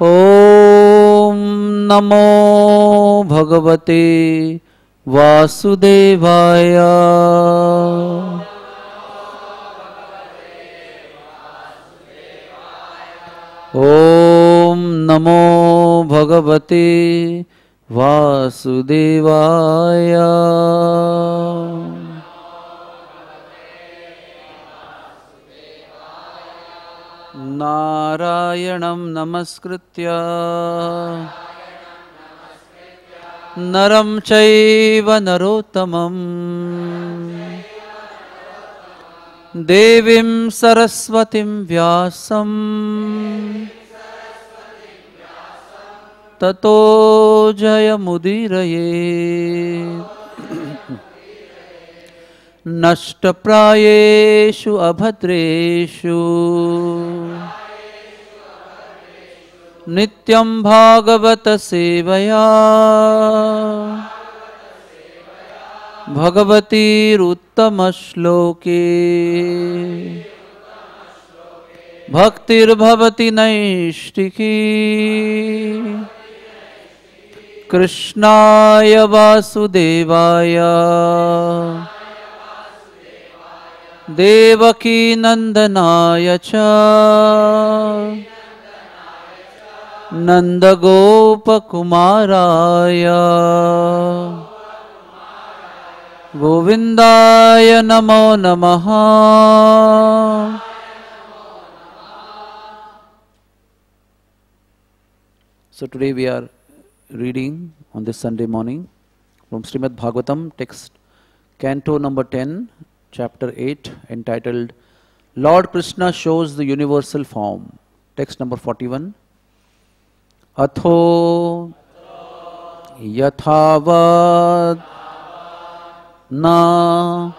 ॐ नमो भगवते वासुदेवाय। ॐ नमो भगवते वासुदेवाय। नारायणं नमस्कृत्य नरं चैव नरोत्तमं देवीं सरस्वतीं व्यासं ततो जयमुदीरये। नष्टप्रायेषु अभद्रेषु नित्यं भागवत सेवया भगवतीरुत्तमश्लोके भक्तिर्भवति नैष्टिकी। कृष्णाय वासुदेवाय देवकी नंदनाय च नंदगोपकुमाराय गोविंदाय नमो नमः। So today we are reading on this Sunday morning from Srimad Bhagavatam, text Canto number 10, chapter 8, entitled Lord Krishna shows the universal form. Text number 41. Atho yathavad na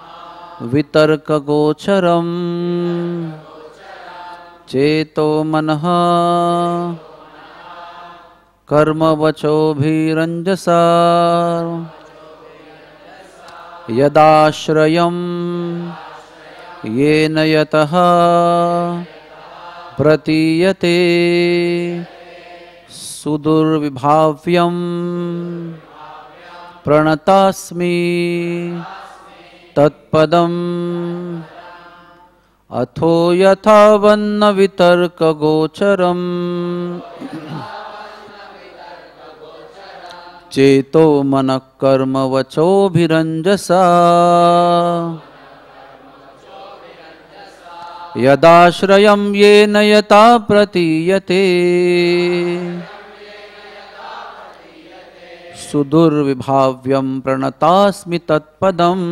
vitarka gocharam cheto manha कर्म वचोभिरंजसा यदाश्रयं येन यतः प्रतीयते सुदुर्विभाव्यं प्रणतास्मि तत्पदम्। अथो यथा वन्न वितर्क गोचरम् चेतो मन कर्म वचोभिरंजसा यदाश्रयं येन यथा प्रतीयते सुदुर्विभाव्यं प्रणतास्मि तत्पदम्।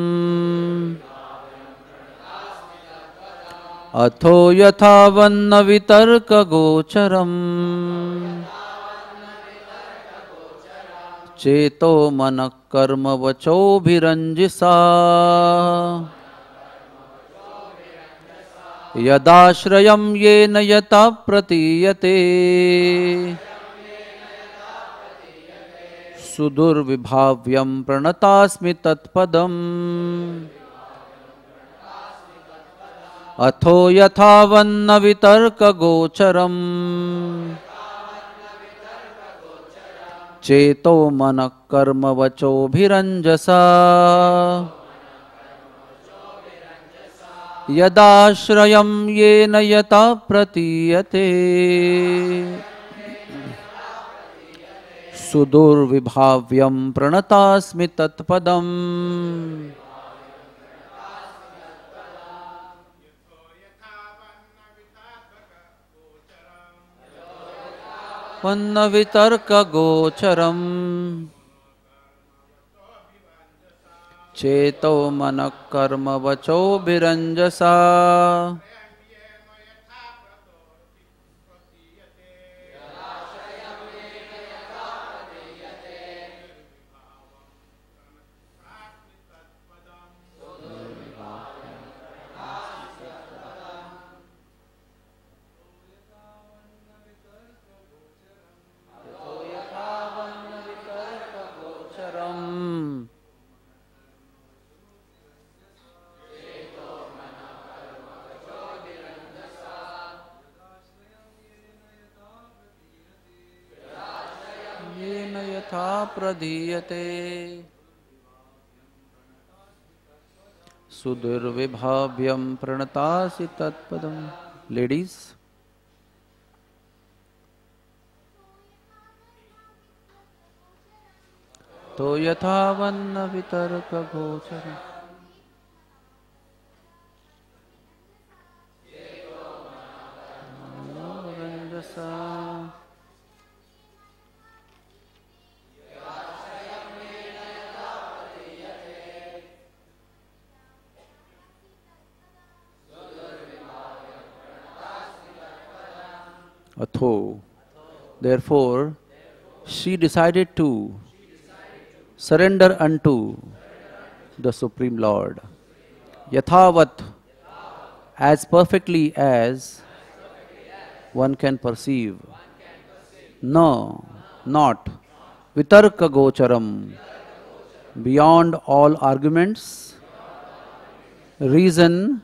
अथो यथा वन्न वितर्क गोचरम् चेतो मन कर्म वचोभिरंजिसा यदाश्रयं येन यथा प्रतीयते सुदुर्विभाव्यं प्रणतास्मि तत्पदम्। अथो यथा वन्न वितर्क गोचरम् चेतो मन कर्म वचोभिरंजसा यदाश्रयं येन यथा प्रतीयते सुदुर्विभाव्यं प्रणतास्मि तत्पदम्। वन्न वितर्क गोचरम् चेतो मन कर्म वचोभिरंजसा यथा प्रदीयते सुदुर्विभाव्यं प्रणतासि तत्पदम्. Ladies, तो यथा वन्न वितर्क गोचर रंजसा Atho. Therefore, she decided to surrender unto the Supreme Lord. Yathavat, as perfectly as one can perceive. No, not. Vitarka gocharam, beyond all arguments, reason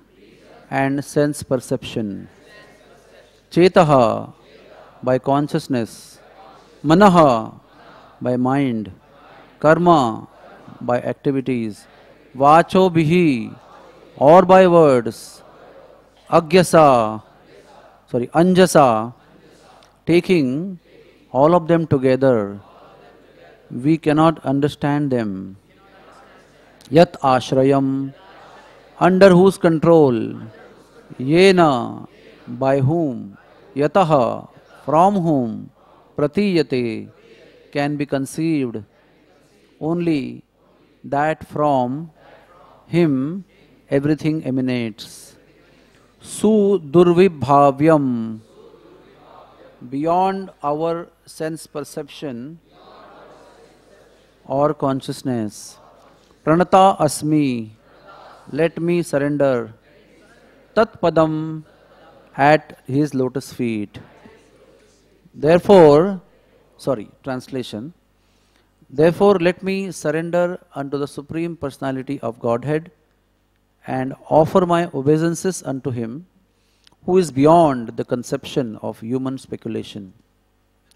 and sense perception. Chetaha, by consciousness. Manaha, by mind. Karma, by activities. Vacho bihi, or by words. Anjasa, taking all of them together. We cannot understand them. Yat ashrayam, under whose control. Yena, by whom. Yataha, from whom. Pratiyate, can be conceived. Only that from him everything emanates. Sudurvibhavyam, beyond our sense perception or consciousness. Pranata asmi, let me surrender. Tatpadam, at his lotus feet. Therefore, translation. Therefore, let me surrender unto the Supreme Personality of Godhead and offer my obeisances unto Him, who is beyond the conception of human speculation,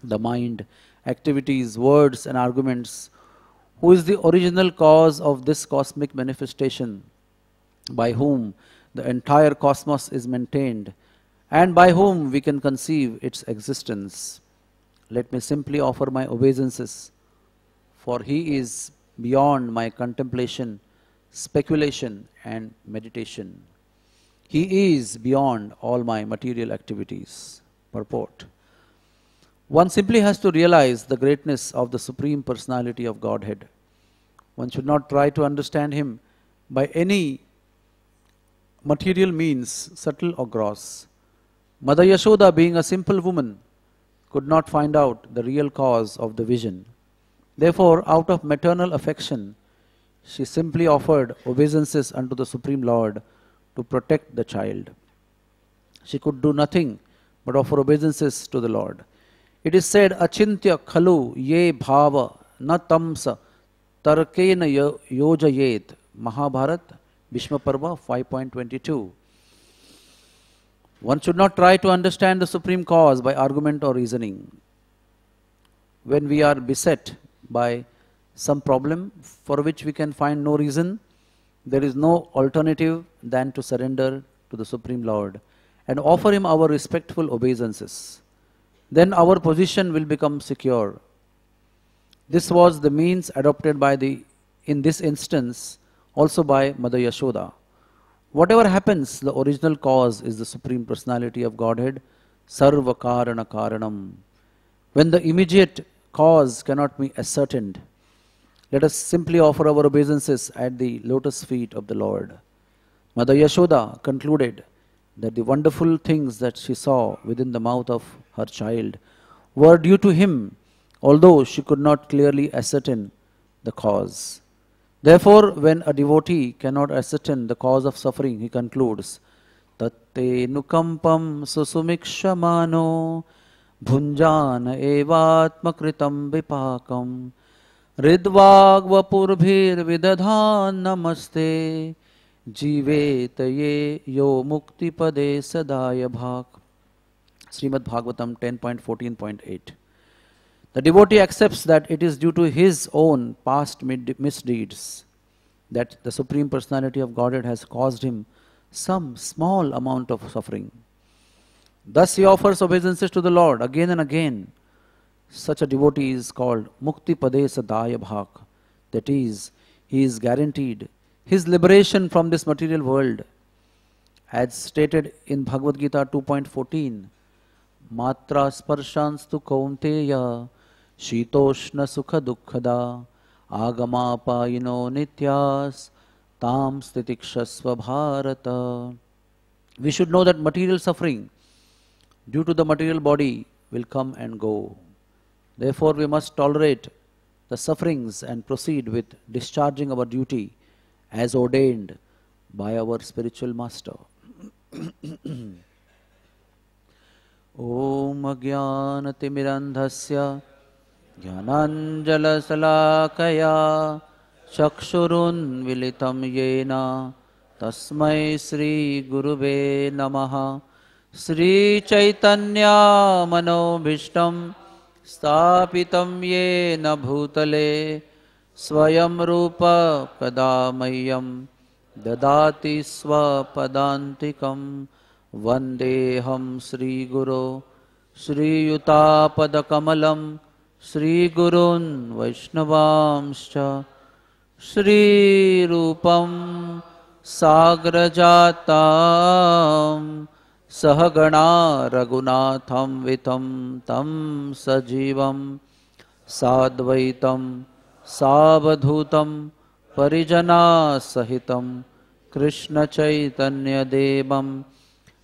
the mind, activities, words and arguments, who is the original cause of this cosmic manifestation, by whom the entire cosmos is maintained, and by whom we can conceive its existence. Let me simply offer my obeisances, for He is beyond my contemplation, speculation and meditation. He is beyond all my material activities. Purport. One simply has to realize the greatness of the Supreme Personality of Godhead. One should not try to understand Him by any material means, subtle or gross. Mother Yashoda, being a simple woman, could not find out the real cause of the vision. Therefore, out of maternal affection, she simply offered obeisances unto the Supreme Lord to protect the child. She could do nothing but offer obeisances to the Lord. It is said, Achintya khalu ye bhava na tamsa tarkena yojayet. Mahabharat, Bhishma Parva 5.22. One should not try to understand the supreme cause by argument or reasoning. When we are beset by some problem for which we can find no reason, there is no alternative than to surrender to the Supreme Lord and offer Him our respectful obeisances. Then our position will become secure. This was the means adopted in this instance also by Mother Yashoda. Whatever happens, the original cause is the Supreme Personality of Godhead, Sarva Karana Karanam. When the immediate cause cannot be ascertained, let us simply offer our obeisances at the lotus feet of the Lord. Mother Yashoda concluded that the wonderful things that she saw within the mouth of her child were due to Him, although she could not clearly ascertain the cause. Therefore, when a devotee cannot ascertain the cause of suffering, he concludes, Tatte nukampam susumikshamano bhunjana evatma kritam vipakam ridvagvapurbhir vidadhan namaste jivetaye yo mukti pade sadaya bhak. Srimad Bhagavatam 10.0.41.8. The devotee accepts that it is due to his own past misdeeds that the Supreme Personality of Godhead has caused him some small amount of suffering. Thus he offers obeisances to the Lord again and again. Such a devotee is called Mukti Pade Sadaya Bhak. That is, he is guaranteed his liberation from this material world. As stated in Bhagavad Gita 2.14, Matra Sparshanstu Kaunteya Shitoshna Sukha Dukkhada Agama Payino Nityas Tam Stitikshasva Bharata. We should know that material suffering due to the material body will come and go. Therefore, we must tolerate the sufferings and proceed with discharging our duty as ordained by our spiritual master. Om Ajnanatimirandhasya Jnananjala Salakaya Chakshurun Vilitam Yena Tasmai Sri Gurube Namaha. Sri Chaitanya Manobhishtam Stapitam Yena Bhutale Swayam Rupa Kadamayyam Dadati Swapadantikam Vandeham Sri Guru Sri Yutapada Kamalam Sri Gurun Vaishnavamscha Sri Rupam Sagrajatam Sahagana Raghunatham Vitam Tam Sajivam Sadvaitam Savadhutam Parijana Sahitam Krishna Chaitanya Devam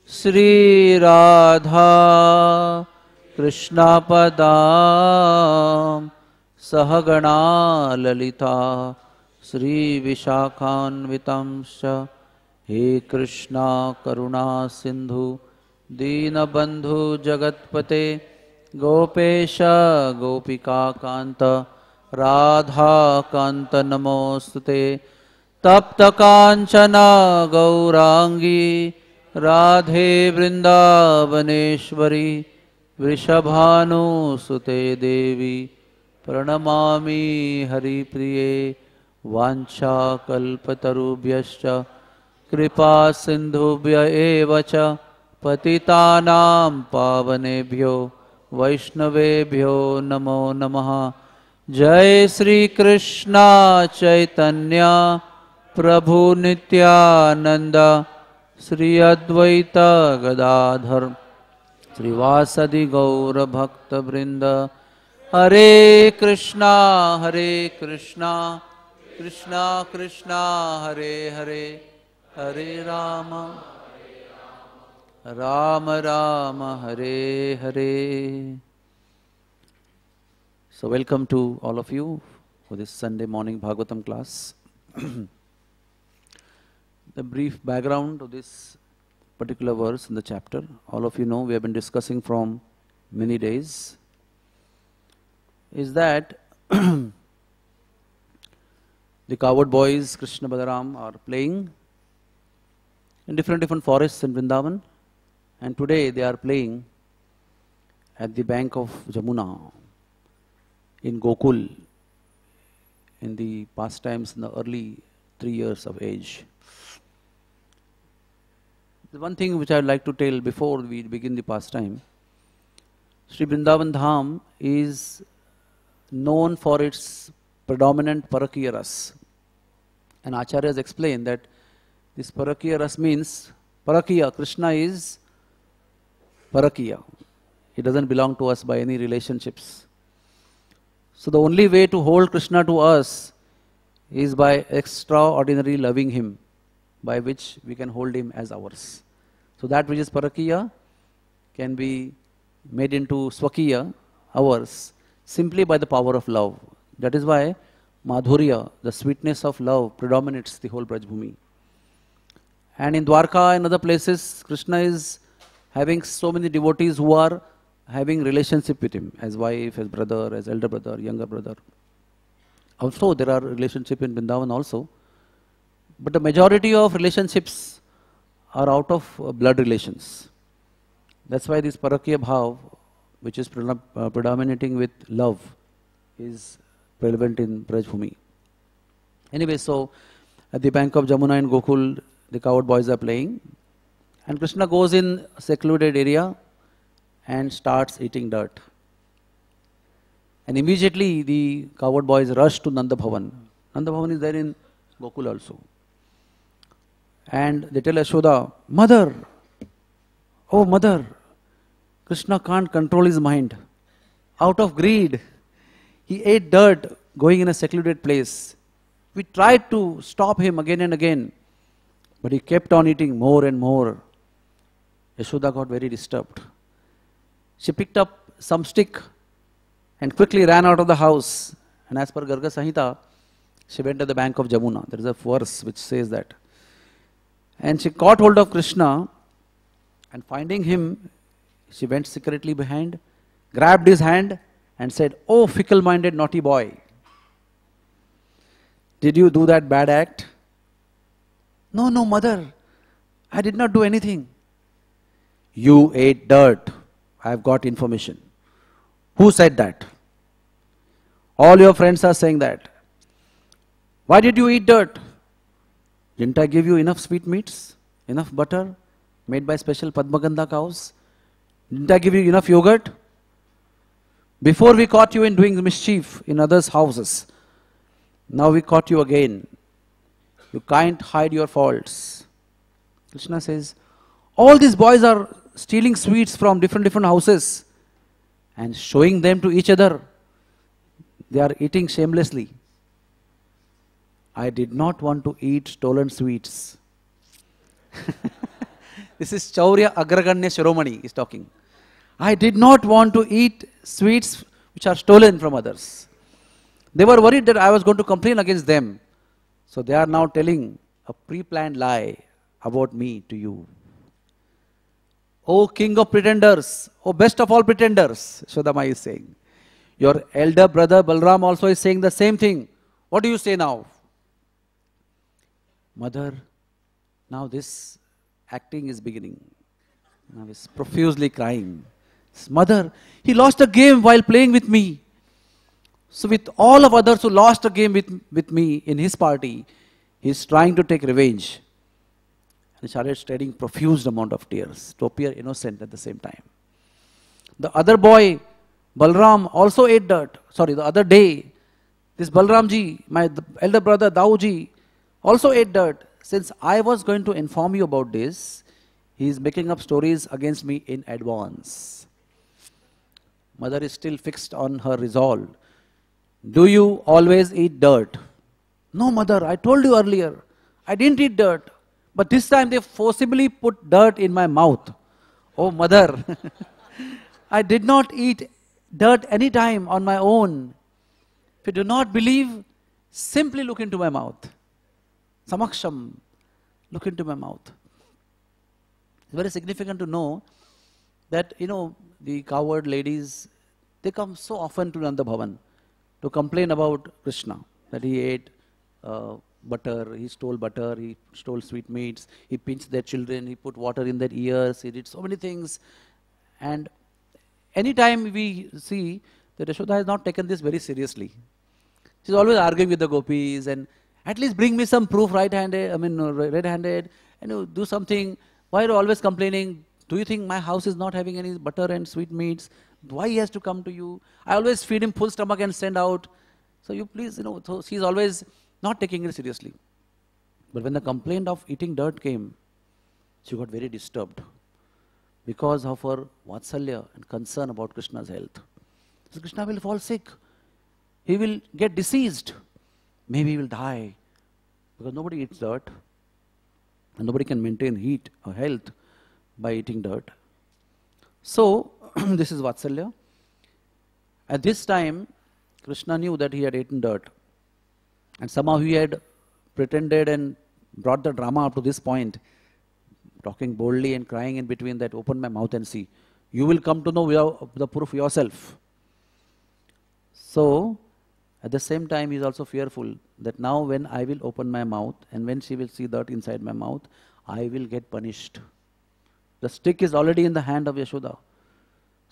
Sri Radha Krishna Padam Sahagana Lalita Sri Vishakhanvitamscha. He Krishna Karuna Sindhu Dina Bandhu Jagatpate Gopesha Gopika Kanta Radha Kanta Namostute Tapta Kanchana Gaurangi Radhe Vrindavaneshwari Vrishabhanu Sute Devi Pranamami Hari Priye Vancha Kalpatarubhyascha Kripa Sindhubhya Evacha Patitanam Pavanebhyo Vaishnavebhyo Namo Namaha. Jai Sri Krishna Chaitanya Prabhu Nityananda Sri Advaita Gadadhar Sri Vasadi Gaura Bhakta Vrinda. Hare Krishna Krishna Krishna Hare Hare Hare Rama Rama Rama Hare Hare. So welcome to all of you for this Sunday morning Bhagavatam class. The brief background of this particular verse in the chapter, all of you know we have been discussing from many days, is that the coward boys Krishna Balaram are playing in different forests in Vrindavan, and today they are playing at the bank of Jamuna in Gokul in the pastimes in the early 3 years of age. The one thing which I would like to tell before we begin the pastime, Sri Vrindavan Dham is known for its predominant Parakiya Ras. And Acharyas explain that this Parakiya Ras means, Parakiya, Krishna is Parakiya. He doesn't belong to us by any relationships. So the only way to hold Krishna to us is by extraordinary loving Him, by which we can hold Him as ours. So that which is Parakiya can be made into Swakiya, ours, simply by the power of love. That is why Madhurya, the sweetness of love, predominates the whole Braj Bhumi. And in Dwarka and other places, Krishna is having so many devotees who are having relationship with Him, as wife, as brother, as elder brother, younger brother. Also, there are relationships in Vrindavan also. But the majority of relationships are out of blood relations. That's why this Parakiya Bhav which is predominating with love, is prevalent in Brajbhumi. Anyway, so at the bank of Jamuna in Gokul, the cowherd boys are playing, and Krishna goes in a secluded area and starts eating dirt. And immediately the cowherd boys rush to Nanda Bhavan. Nanda Bhavan is there in Gokul also. And they tell Yashoda, Mother, oh mother, Krishna can't control his mind. Out of greed, he ate dirt going in a secluded place. We tried to stop him again and again, but he kept on eating more and more. Yashoda got very disturbed. She picked up some stick and quickly ran out of the house. And as per Garga Samhita, she went to the bank of Jamuna. There is a verse which says that. And she caught hold of Krishna, and finding him, she went secretly behind, grabbed his hand and said, Oh fickle-minded naughty boy, did you do that bad act? No, no, mother, I did not do anything. You ate dirt. I have got information. Who said that? All your friends are saying that. Why did you eat dirt? Didn't I give you enough sweetmeats, enough butter made by special Padmagandha cows? Didn't I give you enough yogurt? Before we caught you in doing mischief in others' houses, now we caught you again. You can't hide your faults. Krishna says, all these boys are stealing sweets from different houses and showing them to each other. They are eating shamelessly. I did not want to eat stolen sweets. This is Chaurya Agraganya Shiromani is talking. I did not want to eat sweets which are stolen from others. They were worried that I was going to complain against them. So they are now telling a pre-planned lie about me to you. O king of pretenders, O best of all pretenders, Shodama is saying. Your elder brother Balram also is saying the same thing. What do you say now? Mother, now this acting is beginning. Now he's profusely crying. Mother, he lost a game while playing with me. So with all of others who lost a game with me in his party, he's trying to take revenge. And he started shedding profuse amount of tears to appear innocent at the same time. The other boy, Balram, also ate dirt. Sorry, the other day, this Balramji, my elder brother Dauji, also ate dirt. Since I was going to inform you about this, he is making up stories against me in advance. Mother is still fixed on her resolve. Do you always eat dirt? No, mother, I told you earlier, I didn't eat dirt. But this time they forcibly put dirt in my mouth. Oh, mother, I did not eat dirt any time on my own. If you do not believe, simply look into my mouth. Samaksham, look into my mouth. It's very significant to know that, the cowherd ladies, they come so often to Nanda Bhavan to complain about Krishna, that he ate butter, he stole sweetmeats, he pinched their children, he put water in their ears, he did so many things. And anytime we see that Yashoda has not taken this very seriously. She's always arguing with the gopis and at least bring me some proof red-handed, and do something. Why are you always complaining? Do you think my house is not having any butter and sweetmeats? Why he has to come to you? I always feed him full stomach and send out. So you please, so she's always not taking it seriously. But when the complaint of eating dirt came, she got very disturbed because of her vatsalya and concern about Krishna's health. So Krishna will fall sick. He will get diseased. Maybe he will die. Because nobody eats dirt. And nobody can maintain heat or health by eating dirt. So, this is vatsalya. At this time, Krishna knew that he had eaten dirt. And somehow he had pretended and brought the drama up to this point, talking boldly and crying in between that, open my mouth and see. You will come to know the proof yourself. So, at the same time, he is also fearful that now when I will open my mouth and when she will see dirt inside my mouth, I will get punished. The stick is already in the hand of Yashoda.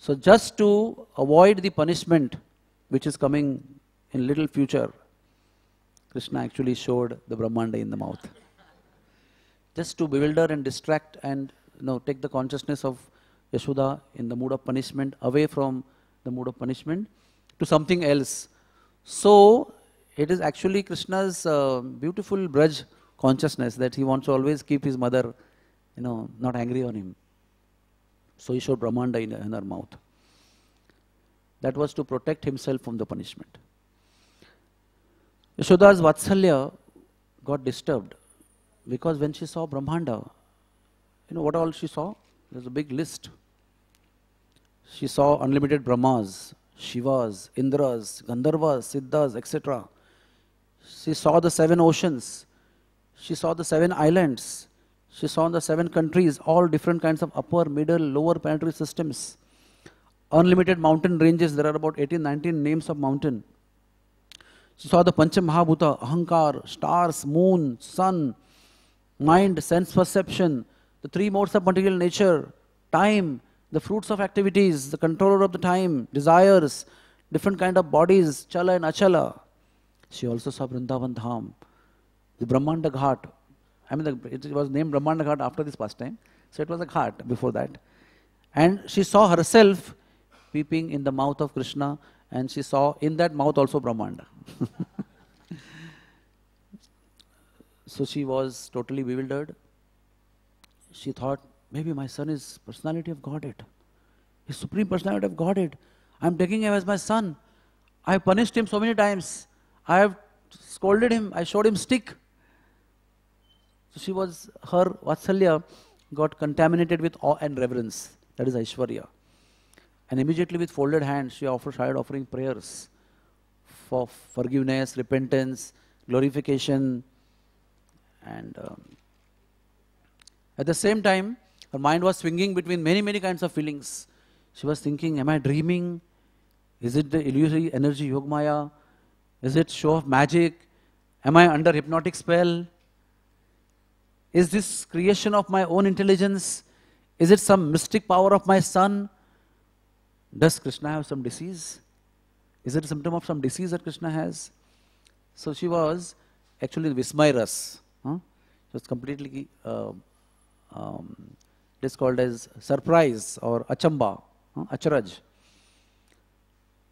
So just to avoid the punishment which is coming in little future, Krishna actually showed the Brahmanda in the mouth. Just to bewilder and distract and take the consciousness of Yashoda in the mood of punishment away from the mood of punishment to something else. So it is actually Krishna's beautiful Braj consciousness that he wants to always keep his mother, not angry on him. So he showed Brahmanda in her mouth. That was to protect himself from the punishment. Yashoda's Vatsalya got disturbed because when she saw Brahmanda, what all she saw? There's a big list. She saw unlimited Brahmas, Shivas, Indras, Gandharvas, Siddhas, etc. She saw the 7 oceans. She saw the 7 islands. She saw the 7 countries, all different kinds of upper, middle, lower planetary systems. Unlimited mountain ranges, there are about 18, 19 names of mountain. She saw the Pancha Mahabhuta, Ahankar, stars, moon, sun, mind, sense perception, the 3 modes of material nature, time, the fruits of activities, the controller of the time, desires, different kind of bodies, chala and achala. She also saw Vrindavan Dham, the Brahmanda Ghat. It was named Brahmanda Ghat after this pastime. So it was a ghat before that. And she saw herself peeping in the mouth of Krishna, and she saw in that mouth also Brahmanda. So she was totally bewildered. She thought, maybe my son is personality of Godhead. His supreme personality of Godhead. I am taking him as my son. I have punished him so many times. I have scolded him. I showed him stick. So her Vatsalya got contaminated with awe and reverence. That is Aishwarya. And immediately with folded hands, she started offering prayers for forgiveness, repentance, glorification. And at the same time, her mind was swinging between many, many kinds of feelings. She was thinking, am I dreaming? Is it the illusory energy Yogmaya? Is it show of magic? Am I under hypnotic spell? Is this creation of my own intelligence? Is it some mystic power of my son? Does Krishna have some disease? Is it a symptom of some disease that Krishna has? So she was actually Vismayras. It was completely, it is called as surprise or achamba, acharaj.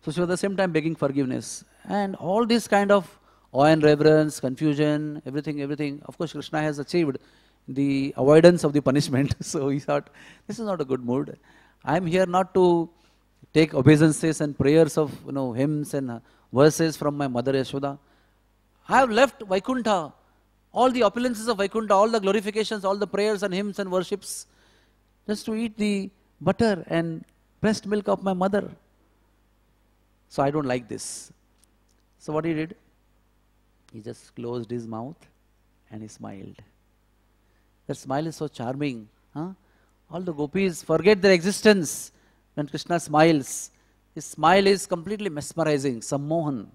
So she was at the same time begging forgiveness. And all this kind of awe and reverence, confusion, everything. Of course, Krishna has achieved the avoidance of the punishment. So he thought, this is not a good mood. I am here not to take obeisances and prayers of hymns and verses from my mother Yashoda. I have left Vaikuntha, all the opulences of Vaikuntha, all the glorifications, all the prayers and hymns and worships, just to eat the butter and breast milk of my mother. So I don't like this. So what he did? He just closed his mouth and he smiled. That smile is so charming. All the gopis forget their existence when Krishna smiles. His smile is completely mesmerizing, sammohan.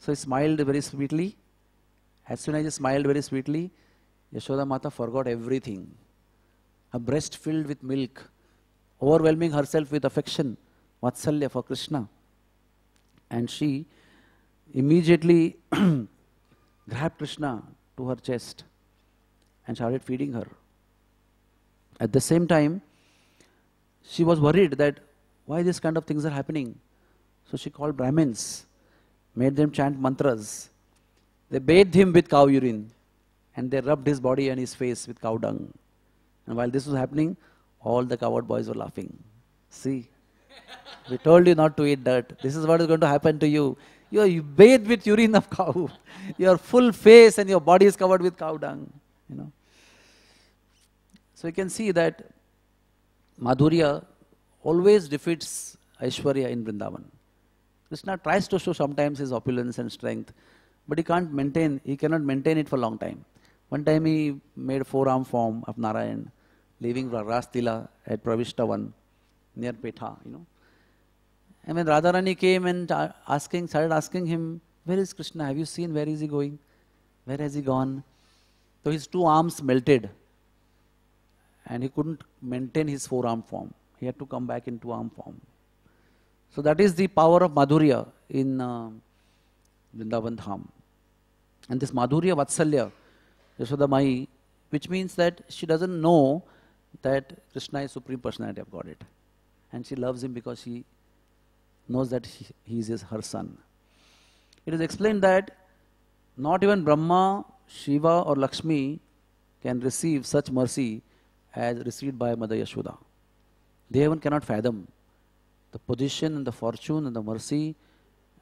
So he smiled very sweetly. As soon as he smiled very sweetly, Yashoda Mata forgot everything. Her breast filled with milk, overwhelming herself with affection, Vatsalya for Krishna. And she immediately grabbed Krishna to her chest and started feeding her. At the same time, she was worried that why this kind of things are happening. So she called Brahmins, made them chant mantras. They bathed him with cow urine and they rubbed his body and his face with cow dung. And while this was happening, all the coward boys were laughing. See, we told you not to eat dirt. This is what is going to happen to you. You bathed with urine of cow. Your full face and your body is covered with cow dung. So you can see that Madhurya always defeats Aishwarya in Vrindavan. Krishna tries to show sometimes his opulence and strength, but he cannot maintain it for a long time. One time he made a forearm form of Narayan, leaving Rastila at Pravishtavan near Petha, And when Radharani came and started asking him, where is Krishna? Have you seen where is he going? Where has he gone? So his 2 arms melted and he couldn't maintain his forearm form. He had to come back into arm form. So that is the power of Madhurya in Vrindavan Dham. And this Madhurya Vatsalya, Yashoda Mai, which means that she doesn't know that Krishna is Supreme Personality of Godhead. And she loves him because she knows that he is her son. It is explained that not even Brahma, Shiva or Lakshmi can receive such mercy as received by Mother Yashoda. They even cannot fathom the position and the fortune and the mercy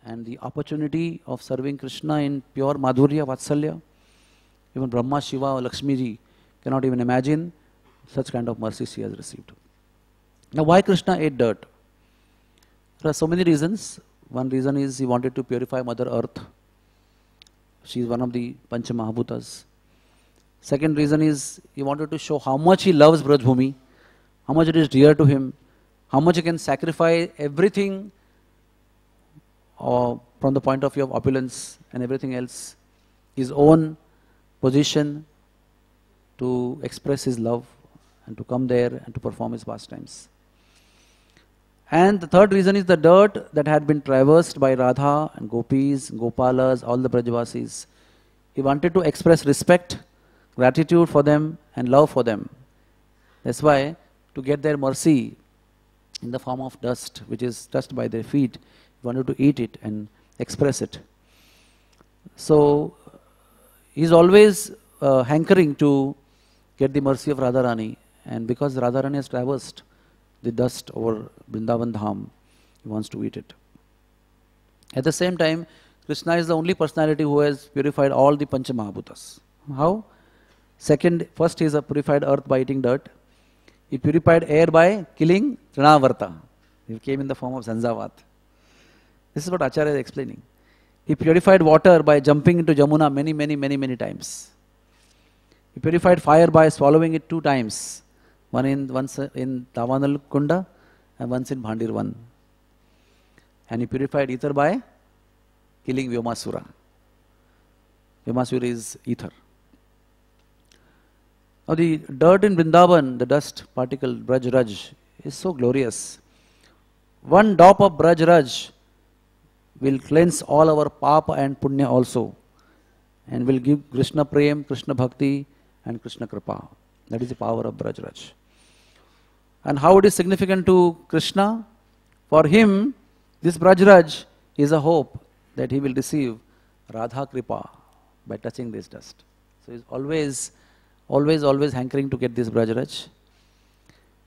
and the opportunity of serving Krishna in pure Madhurya Vatsalya. Even Brahma, Shiva or Lakshmi ji cannot even imagine such kind of mercy she has received. Now why Krishna ate dirt? There are so many reasons. One reason is he wanted to purify Mother Earth. She is one of the Pancha Mahabhutas. Second reason is he wanted to show how much he loves Braj Bhumi, how much it is dear to him, how much he can sacrifice everything from the point of view of opulence and everything else, his own position, to express his love and to come there and to perform his pastimes. And the third reason is the dirt that had been traversed by Radha and Gopis, Gopalas, all the Brajavasis. He wanted to express respect, gratitude for them and love for them. That's why, to get their mercy in the form of dust, which is touched by their feet, he wanted to eat it and express it. So, he is always hankering to get the mercy of Radharani, and because Radharani has traversed the dust over Vrindavan Dham, he wants to eat it. At the same time, Krishna is the only personality who has purified all the Pancha Mahabhutas. How? First he has purified earth by eating dirt. He purified air by killing Trinavarta. He came in the form of Zanzavat. This is what Acharya is explaining. He purified water by jumping into Jamuna many times. He purified fire by swallowing it 2 times. Once in Davanal Kunda and once in Bhandirvan. And he purified ether by killing Vyomasura. Vyomasura is ether. Now the dirt in Vrindavan, the dust particle, Braj Raj, is so glorious. 1 drop of Braj Raj will cleanse all our Papa and Punya also, and will give Krishna Prem, Krishna Bhakti and Krishna Kripa. That is the power of Braj Raj. And how it is significant to Krishna? For him, this Braj Raj is a hope that he will receive Radha Kripa by touching this dust. So he is always hankering to get this Braj Raj.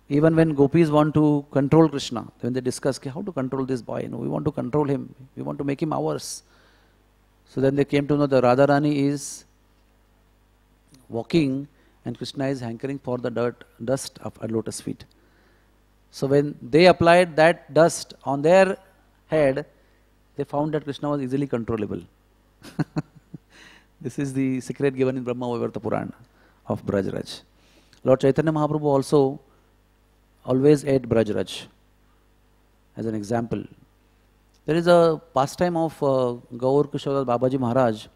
Even when gopis want to control Krishna, when they discuss how to control this boy, we want to control him, we want to make him ours. So then they came to know that Radharani is walking and Krishna is hankering for the dust of her lotus feet. So when they applied that dust on their head, they found that Krishna was easily controllable. This is the secret given in Brahma Vaivarta Purana of Braj Raj. Lord Chaitanya Mahaprabhu also always ate Braj Raj as an example. There is a pastime of Gaur Kishore Babaji Maharaj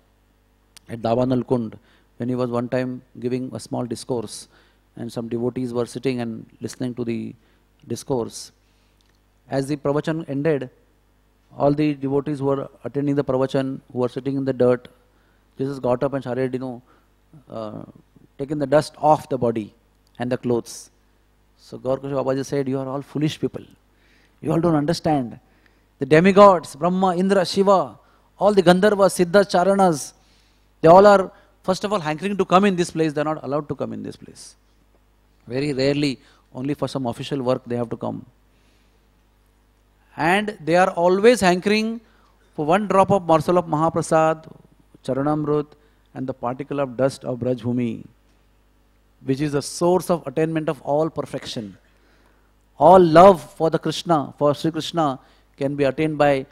at Davanal Kund, when he was one time giving a small discourse and some devotees were sitting and listening to the discourse. As the pravachan ended, all the devotees who were attending the pravachan, who were sitting in the dirt, Jesus got up and started, taking the dust off the body and the clothes. So Gaur Kishore Babaji said, you are all foolish people. You all don't understand. The demigods, Brahma, Indra, Shiva, all the Gandharvas, Siddhas, Charanas, they all are first of all hankering to come in this place. They are not allowed to come in this place. Very rarely, only for some official work they have to come. And they are always hankering for 1 drop of morsel of Mahaprasad, Charanamrut and the particle of dust of Braj Bhumi, which is the source of attainment of all perfection. All love for the Krishna, for Sri Krishna, can be attained by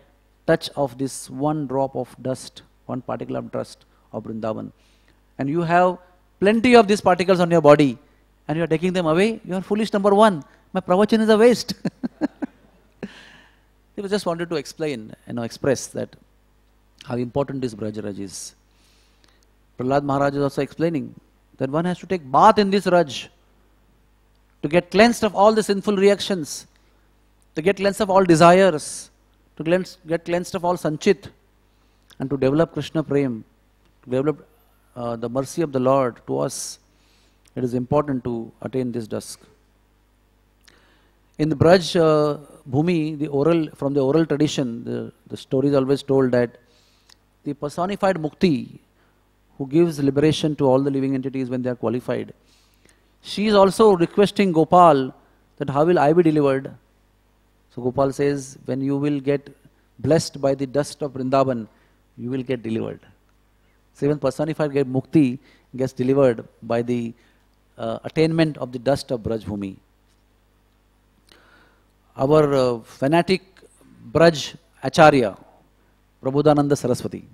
touch of this 1 drop of dust, 1 particle of dust of Vrindavan. And you have plenty of these particles on your body and you are taking them away. You are foolish, number 1. My pravachan is a waste. He just wanted to explain, express that how important this Braj Raj is. Prahlad Maharaj is also explaining that one has to take bath in this Raj to get cleansed of all the sinful reactions, to get cleansed of all desires, to get cleansed of all sanchit, and to develop Krishna Prem, to develop the mercy of the Lord to us. It is important to attain this dusk. In the Braj Bhumi, from the oral tradition, the story is always told that the personified Mukti, who gives liberation to all the living entities when they are qualified, she is also requesting Gopal that how will I be delivered? So Gopal says, when you will get blessed by the dust of Vrindavan, you will get delivered. So even personified Mukti gets delivered by the attainment of the dust of Braj Bhumi. Our fanatic Braj Acharya, Prabodhananda Saraswati,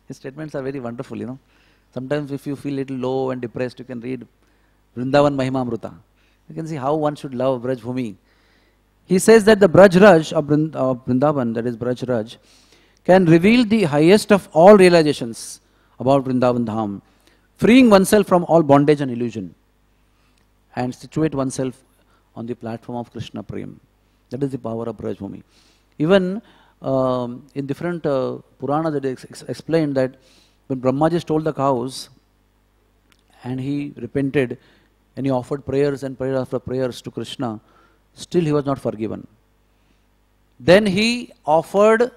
his statements are very wonderful, you know. Sometimes if you feel a little low and depressed, you can read Vrindavan Mahimamruta. You can see how one should love Braj Bhumi. He says that the Braj Raj of Vrindavan, that is Braj Raj, can reveal the highest of all realizations about Vrindavan Dham, freeing oneself from all bondage and illusion, and situate oneself on the platform of Krishna Prem. That is the power of Braj Bhumi. Even in different Puranas, it is explained that when Brahmaji stole the cows and he repented and he offered prayers and prayer after prayers to Krishna, still he was not forgiven. Then he offered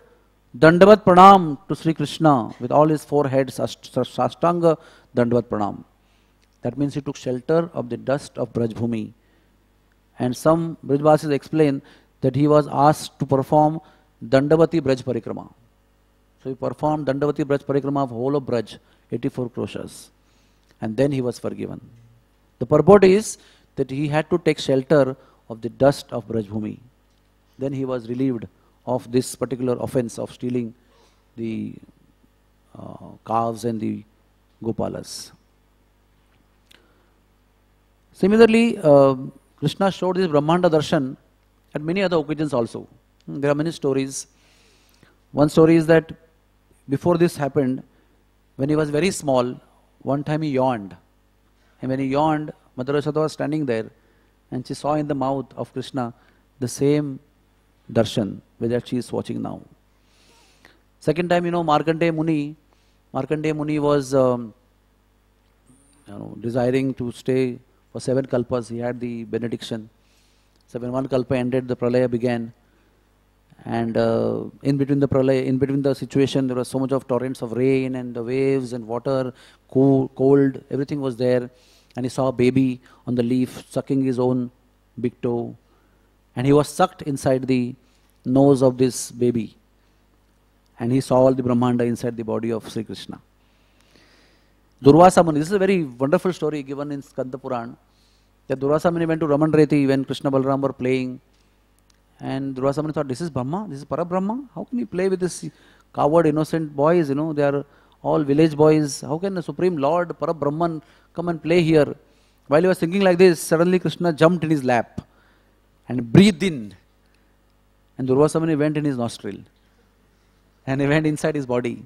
Dandavat Pranam to Sri Krishna with all his four heads, Sastanga Dandavat Pranam. That means he took shelter of the dust of Braj Bhumi. And some Brijvasis explain that he was asked to perform Dandavati Braj Parikrama. So he performed Dandavati Braj Parikrama of whole of Braj, 84 kroshas. And then he was forgiven. The purport is that he had to take shelter of the dust of Braj Bhumi. Then he was relieved of this particular offense of stealing the calves and the gopalas. Similarly, Krishna showed this Brahmanda Darshan at many other occasions also. There are many stories. One story is that before this happened, when he was very small, one time he yawned. And when he yawned, Mother Yashoda was standing there and she saw in the mouth of Krishna the same darshan that she is watching now. Second time, Markandeya Muni was desiring to stay for 7 kalpas. He had the benediction. So when one kalpa ended, the pralaya began. And in between the pralaya, in between the situation, there was so much of torrents of rain and the waves and water, cold, everything was there. And he saw a baby on the leaf sucking his own big toe. And he was sucked inside the nose of this baby. And he saw all the Brahmanda inside the body of Sri Krishna. Durvasa Muni, this is a very wonderful story given in Skanda Puran. That Durvasa Muni went to Ramanreti when Krishna Balaram were playing. And Durvasa Muni thought, this is Brahma, this is Parabrahma. How can you play with this coward, innocent boys? They are all village boys. How can the Supreme Lord, Parabrahman, come and play here? While he was thinking like this, suddenly Krishna jumped in his lap and breathed in. And Durvasa Muni went in his nostril. And he went inside his body.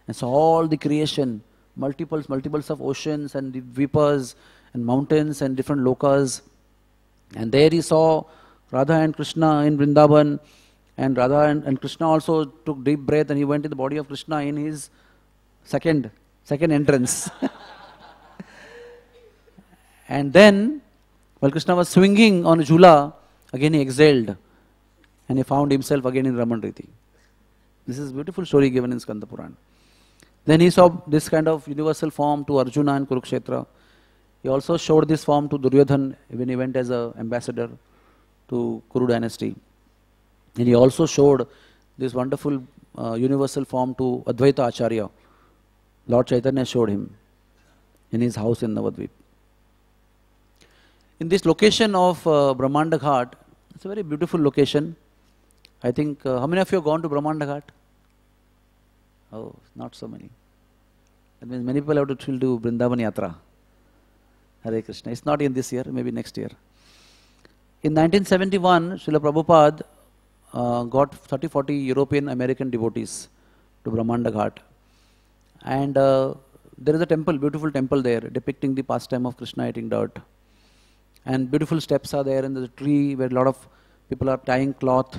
And saw all the creation, multiples of oceans and the vipas and mountains and different lokas. And there he saw Radha and Krishna in Vrindavan. And Radha and Krishna also took deep breath and he went in the body of Krishna in his second entrance. And then, while Krishna was swinging on a jhula, again he exhaled and he found himself again in Ramanriti. This is a beautiful story given in Skanda Puran. Then he saw this kind of universal form to Arjuna and Kurukshetra. He also showed this form to Duryodhan when he went as an ambassador to Kuru dynasty. And he also showed this wonderful universal form to Advaita Acharya. Lord Chaitanya showed him in his house in Navadvip. In this location of Brahmanda Ghat, it's a very beautiful location. I think, how many of you have gone to Brahmanda Ghat? Oh, not so many. That means many people have to do Vrindavan Yatra. Hare Krishna. It's not in this year, maybe next year. In 1971, Srila Prabhupada got 30-40 European American devotees to Brahmanda Ghat. And there is a temple, beautiful temple there, depicting the pastime of Krishna eating dirt. And beautiful steps are there in the tree where a lot of people are tying cloth,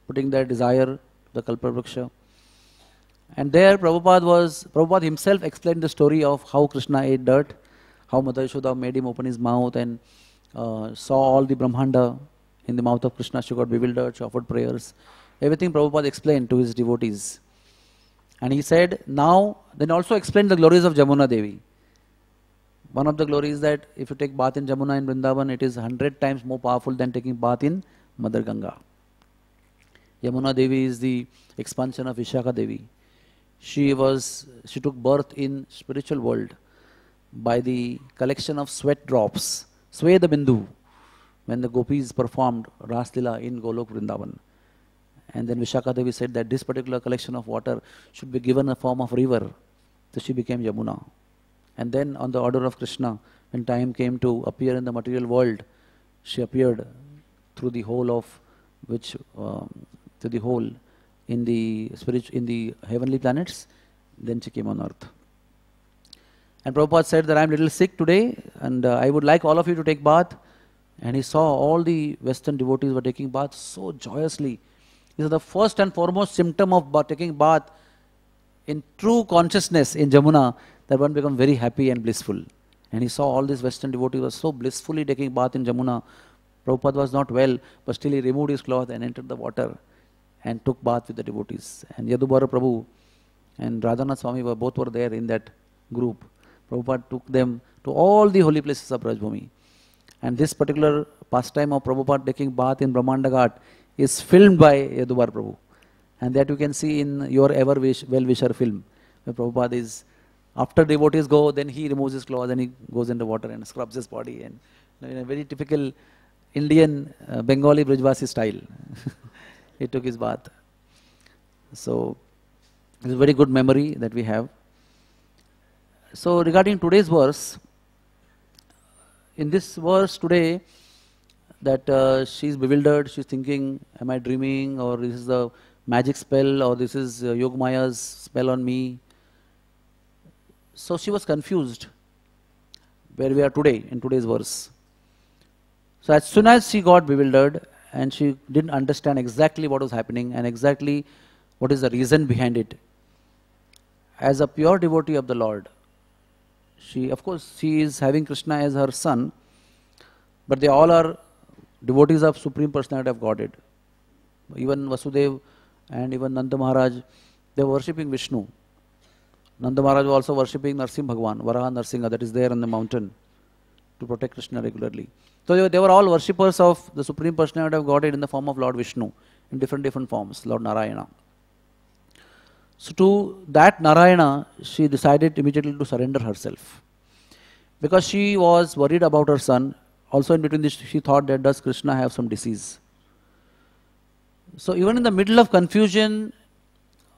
putting their desire to the Kalpavriksha. And there Prabhupada himself explained the story of how Krishna ate dirt, how Mother Yashoda made him open his mouth and saw all the Brahmanda in the mouth of Krishna. She got bewildered, she offered prayers. Everything Prabhupada explained to his devotees. And he said, then also explained the glories of Jamuna Devi. One of the glories that if you take bath in Jamuna in Vrindavan, it is 100 times more powerful than taking bath in Mother Ganga. Yamuna Devi is the expansion of Vishaka Devi. She took birth in spiritual world by the collection of sweat drops, Sweda Bindu, when the gopis performed Raslila in Golok Vrindavan. And then Vishaka Devi said that this particular collection of water should be given a form of river. So she became Yamuna. And then on the order of Krishna, when time came to appear in the material world, she appeared through the hole of in the heavenly planets. Then she came on earth. And Prabhupada said that I am a little sick today and I would like all of you to take bath. And he saw all the Western devotees were taking bath so joyously. This is the first and foremost symptom of taking bath in true consciousness in Jamuna, that one becomes very happy and blissful. And he saw all these Western devotees were so blissfully taking bath in Jamuna. Prabhupada was not well, but still he removed his cloth and entered the water and took bath with the devotees. And Vishvarupa Prabhu and Radhanath Swami both were there in that group. Prabhupada took them to all the holy places of Brajbhumi. And this particular pastime of Prabhupada taking bath in Brahmanda Ghat is filmed by Vishvarupa Prabhu. And that you can see in your Ever Well-Wisher film, where Prabhupada is, after devotees go, then he removes his clothes and he goes into water and scrubs his body. And in a very typical Indian Bengali Brijvasi style, he took his bath. So, it's a very good memory that we have. So, regarding today's verse, in this verse today, that she is bewildered, she is thinking, am I dreaming, or this is the magic spell, or this is Yogmaya's spell on me. So she was confused where we are today, in today's verse. So as soon as she got bewildered and she didn't understand exactly what was happening and exactly what is the reason behind it, as a pure devotee of the Lord, she is having Krishna as her son, but they all are devotees of Supreme Personality of Godhead. Even Vasudev and even Nanda Maharaj, they were worshipping Vishnu. Nanda Maharaj was also worshipping Narsim Bhagwan, Varaha Narsingha, that is there on the mountain to protect Krishna regularly. So they were all worshippers of the Supreme Personality of Godhead in the form of Lord Vishnu, in different forms, Lord Narayana. So to that Narayana, she decided immediately to surrender herself. Because she was worried about her son. Also in between this, she thought that does Krishna have some disease? So even in the middle of confusion,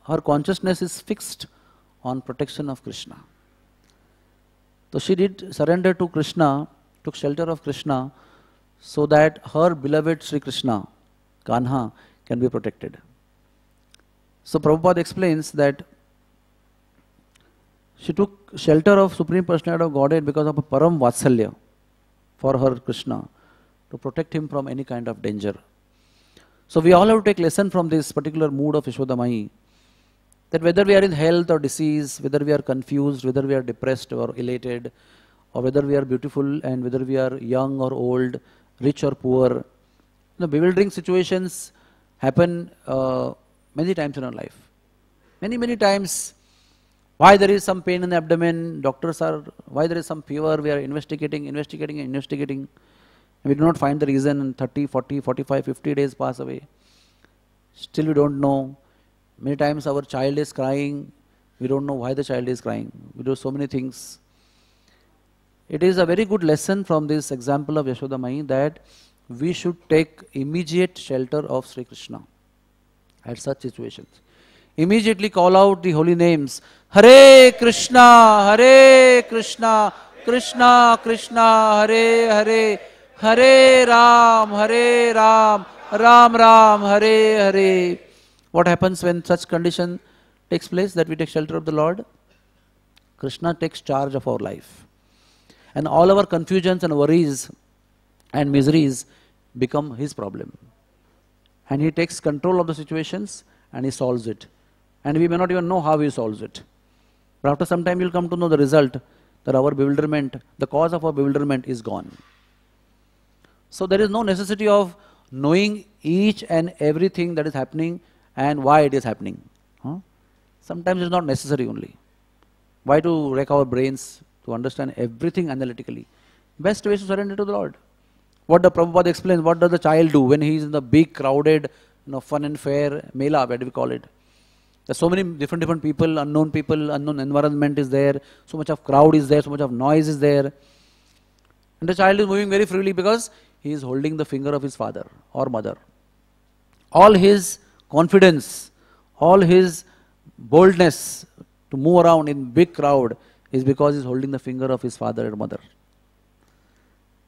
her consciousness is fixed on protection of Krishna. So she did surrender to Krishna, took shelter of Krishna, so that her beloved Sri Krishna, Kanha, can be protected. So Prabhupada explains that she took shelter of Supreme Personality of Godhead because of a Param Vatsalya for her Krishna, to protect him from any kind of danger. So we all have to take lesson from this particular mood of Yashodamayi, that whether we are in health or disease, whether we are confused, whether we are depressed or elated, or whether we are beautiful and whether we are young or old, rich or poor, the bewildering situations happen many times in our life. Many times, why there is some pain in the abdomen, why there is some fever, we are investigating, and we do not find the reason, and 30, 40, 45, 50 days pass away. Still we don't know. Many times our child is crying, we don't know why the child is crying. We do so many things. It is a very good lesson from this example of Yashodamayi that we should take immediate shelter of Sri Krishna at such situations. Immediately call out the holy names, Hare Krishna, Hare Krishna, Krishna Krishna, Hare Hare, Hare Ram, Ram Ram, Hare Hare. What happens when such condition takes place, that we take shelter of the Lord? Krishna takes charge of our life. And all our confusions and worries and miseries become his problem. And he takes control of the situations and he solves it. And we may not even know how he solves it. But after some time, you'll come to know the result, that our bewilderment, the cause of our bewilderment is gone. So there is no necessity of knowing each and everything that is happening and why it is happening. Sometimes it's not necessary only. Why to wreck our brains to understand everything analytically? Best way is to surrender to the Lord. What the Prabhupada explains, what does the child do when he is in the big crowded, fun and fair mela, where do we call it? There's so many different people, unknown environment is there, so much of crowd is there, so much of noise is there. And the child is moving very freely because he is holding the finger of his father or mother. All his confidence, all his boldness to move around in big crowd is because he is holding the finger of his father or mother.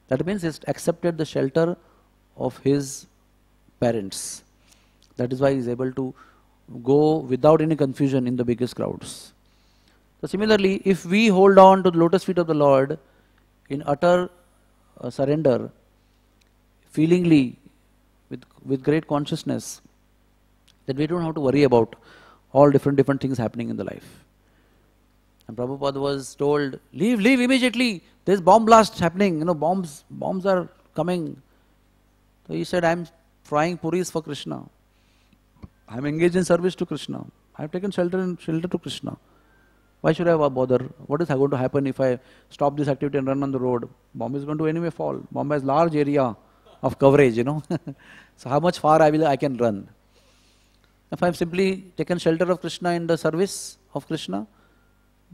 That means he has accepted the shelter of his parents. That is why he is able to go without any confusion in the biggest crowds. So similarly, if we hold on to the lotus feet of the Lord in utter surrender, feelingly, with great consciousness, then we don't have to worry about all different things happening in the life. And Prabhupada was told, leave immediately, there's bomb blast happening, bombs are coming. So he said, I'm frying puris for Krishna. I'm engaged in service to Krishna. I've taken shelter to Krishna. Why should I bother? What is going to happen if I stop this activity and run on the road? Bomb is going to anyway fall. Bomb has large area of coverage, So how much far I can run? If I've simply taken shelter of Krishna in the service of Krishna,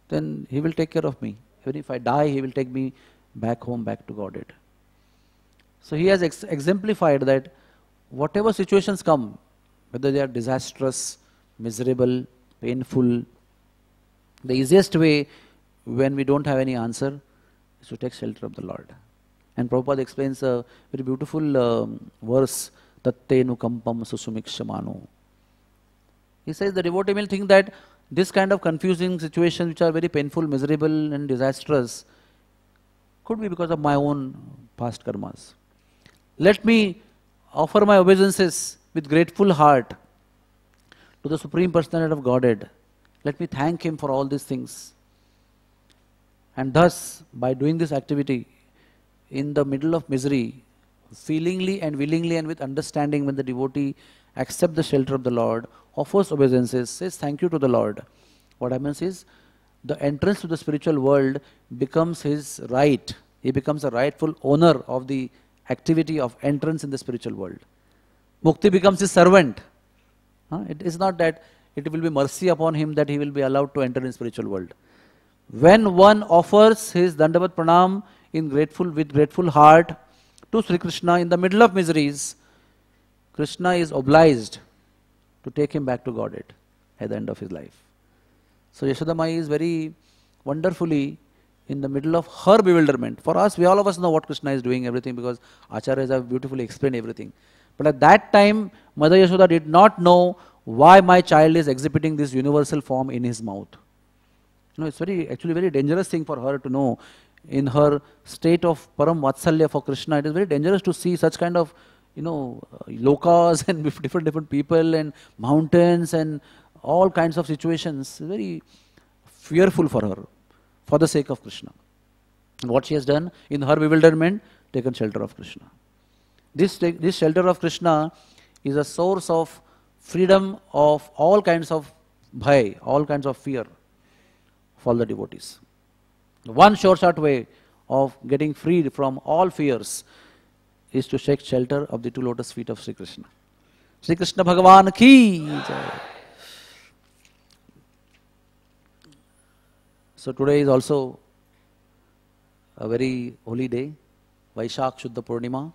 then he will take care of me. Even if I die, he will take me back home, back to Godhead. So he has exemplified that whatever situations come, whether they are disastrous, miserable, painful, the easiest way when we don't have any answer is to take shelter of the Lord. And Prabhupada explains a very beautiful verse, Tattenu kampam susumikshamano. He says the devotee will think that this kind of confusing situations which are very painful, miserable and disastrous could be because of my own past karmas. Let me offer my obeisances with grateful heart to the Supreme Personality of Godhead. Let me thank Him for all these things. And thus, by doing this activity, in the middle of misery, feelingly and willingly and with understanding, when the devotee accepts the shelter of the Lord, offers obeisances, says thank you to the Lord, what happens is, the entrance to the spiritual world becomes his right. He becomes a rightful owner of the activity of entrance in the spiritual world. Mukti becomes his servant. It is not that it will be mercy upon him that he will be allowed to enter in spiritual world. When one offers his Dandavat Pranam with grateful heart to Sri Krishna in the middle of miseries, Krishna is obliged to take him back to Godhead at the end of his life. So Yashoda Mai is very wonderfully in the middle of her bewilderment. For us, all of us know what Krishna is doing, everything, because Acharyas have beautifully explained everything. But at that time, Mother Yashoda did not know why my child is exhibiting this universal form in his mouth. It's actually very dangerous thing for her to know. In her state of Param Vatsalya for Krishna, it is very dangerous to see such kind of, lokas and different people and mountains and all kinds of situations. Very fearful for her, for the sake of Krishna. And what she has done, in her bewilderment, taken shelter of Krishna. This shelter of Krishna is a source of freedom of all kinds of bhai, all kinds of fear for all the devotees. One short way of getting freed from all fears is to take shelter of the two lotus feet of Sri Krishna. Sri Krishna Bhagavan ki jai. So today is also a very holy day, Vaishak Shuddha Purnima.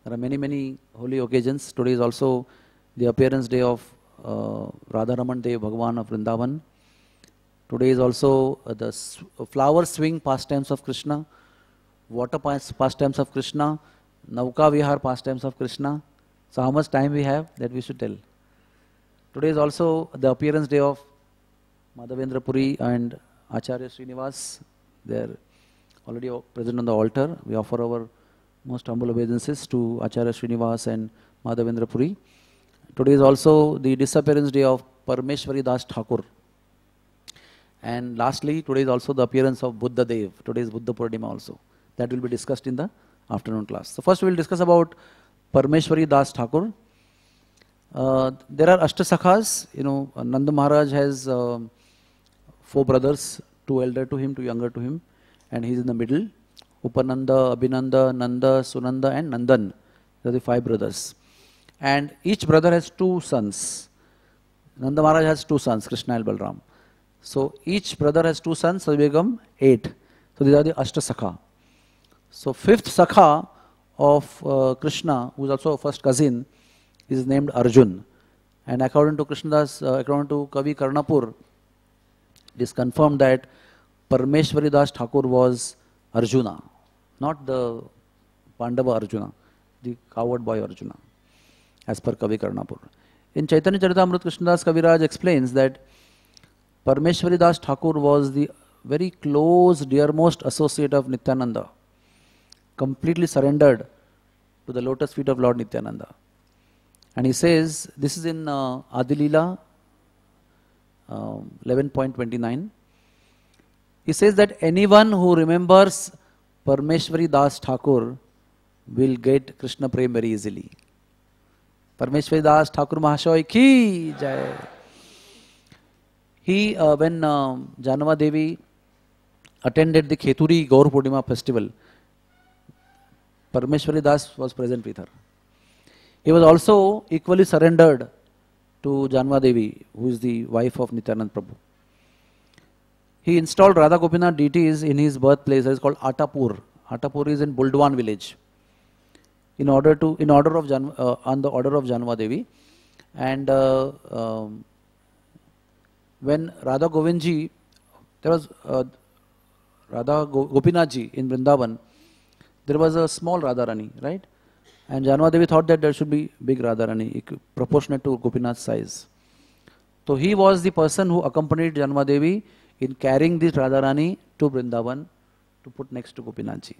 There are many holy occasions. Today is also the appearance day of Radharaman Dev Bhagavan of Vrindavan. Today is also the flower swing pastimes of Krishna, water pastimes of Krishna, Nauka Vihar pastimes of Krishna. So how much time we have, that we should tell. Today is also the appearance day of Madhavendra Puri and Acharya Srinivas. They are already present on the altar. We offer our Most humble obeisances to Acharya Srinivas and Madhavendra Puri. Today is also the disappearance day of Parmeshwari Das Thakur. And lastly, today is also the appearance of Buddha Dev. Today is Buddha Purnima also. That will be discussed in the afternoon class. So first we will discuss about Parmeshwari Das Thakur. There are Ashtasakhas. Nanda Maharaj has 4 brothers, 2 elder to him, 2 younger to him, and he is in the middle. Upananda, Abhinanda, Nanda, Sunanda and Nandan. They are the 5 brothers. And each brother has 2 sons. Nanda Maharaj has 2 sons, Krishna and Balram. So each brother has 2 sons, so they become 8. So these are the Ashtasakha. So 5th Sakha of Krishna, who is also a first cousin, is named Arjun. And according to according to Kavi Karnapur, it is confirmed that Parmeshwari Das Thakur was Arjuna, not the Pandava Arjuna, the coward boy Arjuna, as per Kavi Karnapur. In Chaitanya Charitamrita, Krishnadas Kaviraj explains that Parmeshwari Das Thakur was the very close, dearmost associate of Nityananda, completely surrendered to the lotus feet of Lord Nityananda. And he says, this is in Adilila 11.29. He says that anyone who remembers Parmeshwari Das Thakur will get Krishna Prem very easily. Parmeshwari Das Thakur Mahashoy ki jai. He, when Janava Devi attended the Kheturi Gaur Purnima festival, Parmeshwari Das was present with her. He was also equally surrendered to Janava Devi, who is the wife of Nityananda Prabhu. He installed Radha Gopinath deities in his birthplace, that is called Atapur. Atapur is in Buldwan village. On the order of Janava Devi. And when Radha Govindji, there was Radha Gopinathji in Vrindavan, there was a small Radharani, right? And Janava Devi thought that there should be big Radharani, proportionate to Gopinath's size. So he was the person who accompanied Janava Devi in carrying this Radharani to Vrindavan to put next to Gopinathji.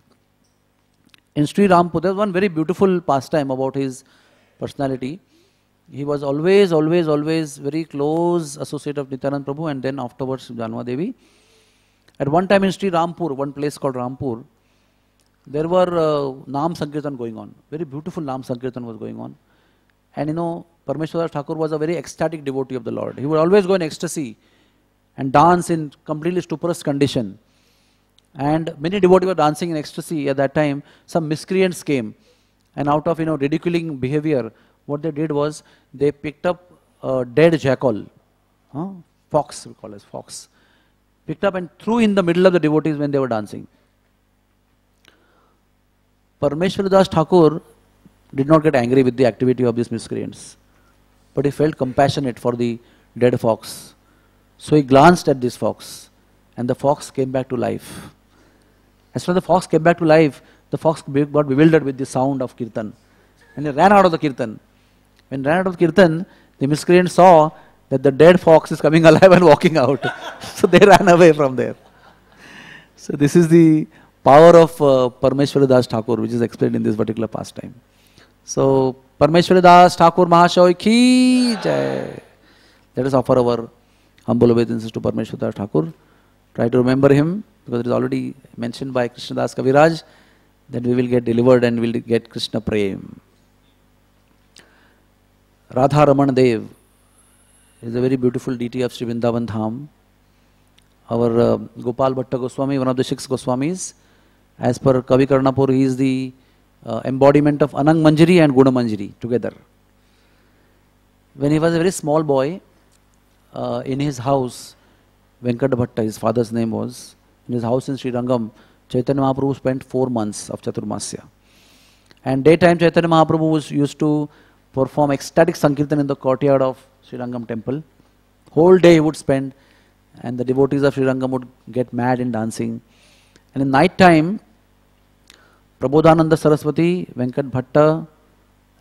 In Sri Rampur, there was one very beautiful pastime about his personality. He was always very close associate of Nityananda Prabhu and then afterwards Janava Devi. At one time in Sri Rampur, one place called Rampur, there were Nam Sankirtan going on. Very beautiful Nam Sankirtan was going on. And Parmeshwara Thakur was a very ecstatic devotee of the Lord. He would always go in ecstasy and dance in completely stuporous condition. And many devotees were dancing in ecstasy at that time. Some miscreants came. And out of ridiculing behavior, what they did was they picked up a dead jackal, fox, we call it fox, picked up and threw in the middle of the devotees when they were dancing. Parmeshwara Das Thakur did not get angry with the activity of these miscreants, but he felt compassionate for the dead fox. So he glanced at this fox, and the fox came back to life. As soon as the fox came back to life, the fox got bewildered with the sound of kirtan, and he ran out of the kirtan. When he ran out of the kirtan, the miscreant saw that the dead fox is coming alive and walking out. So they ran away from there. So this is the power of Parmeshwara Das Thakur, which is explained in this particular pastime. So Parmeshwara Das Thakur Mahashoy ki jai. Let us offer our humble obeisances to Parmeshwara Das Thakur. Try to remember him, because it is already mentioned by Krishnadas Kaviraj that we will get delivered and we will get Krishna Prem. Radha Raman Dev is a very beautiful deity of Sri Vrindavan Dham. Our Gopal Bhatta Goswami, one of the 6 Goswamis, as per Kavi Karnapur, he is the embodiment of Anang Manjari and Guna Manjari together. When he was a very small boy, in his house, Venkat Bhatta, his father's name was, in his house in Sri Rangam, Chaitanya Mahaprabhu spent 4 months of Chaturmasya. And daytime Chaitanya Mahaprabhu used to perform ecstatic Sankirtan in the courtyard of Sri Rangam temple. Whole day he would spend, and the devotees of Sri Rangam would get mad in dancing. And in night time, Prabodhananda Saraswati, Venkat Bhatta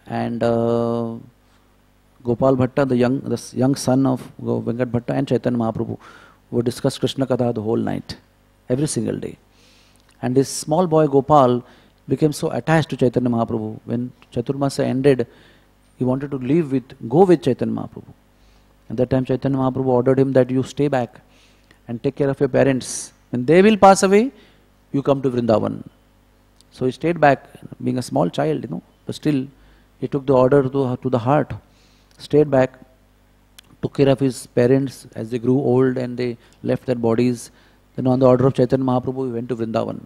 and Gopal Bhatta, the young son of Venkat Bhatta, and Chaitanya Mahaprabhu would discuss Krishna Katha the whole night, every single day. And this small boy Gopal became so attached to Chaitanya Mahaprabhu. When Chaturmasa ended, he wanted to go with Chaitanya Mahaprabhu. At that time Chaitanya Mahaprabhu ordered him that you stay back and take care of your parents. When they will pass away, you come to Vrindavan. So he stayed back, being a small child, but still he took the order to the heart, stayed back, took care of his parents as they grew old and they left their bodies. Then on the order of Chaitanya Mahaprabhu, he went to Vrindavan.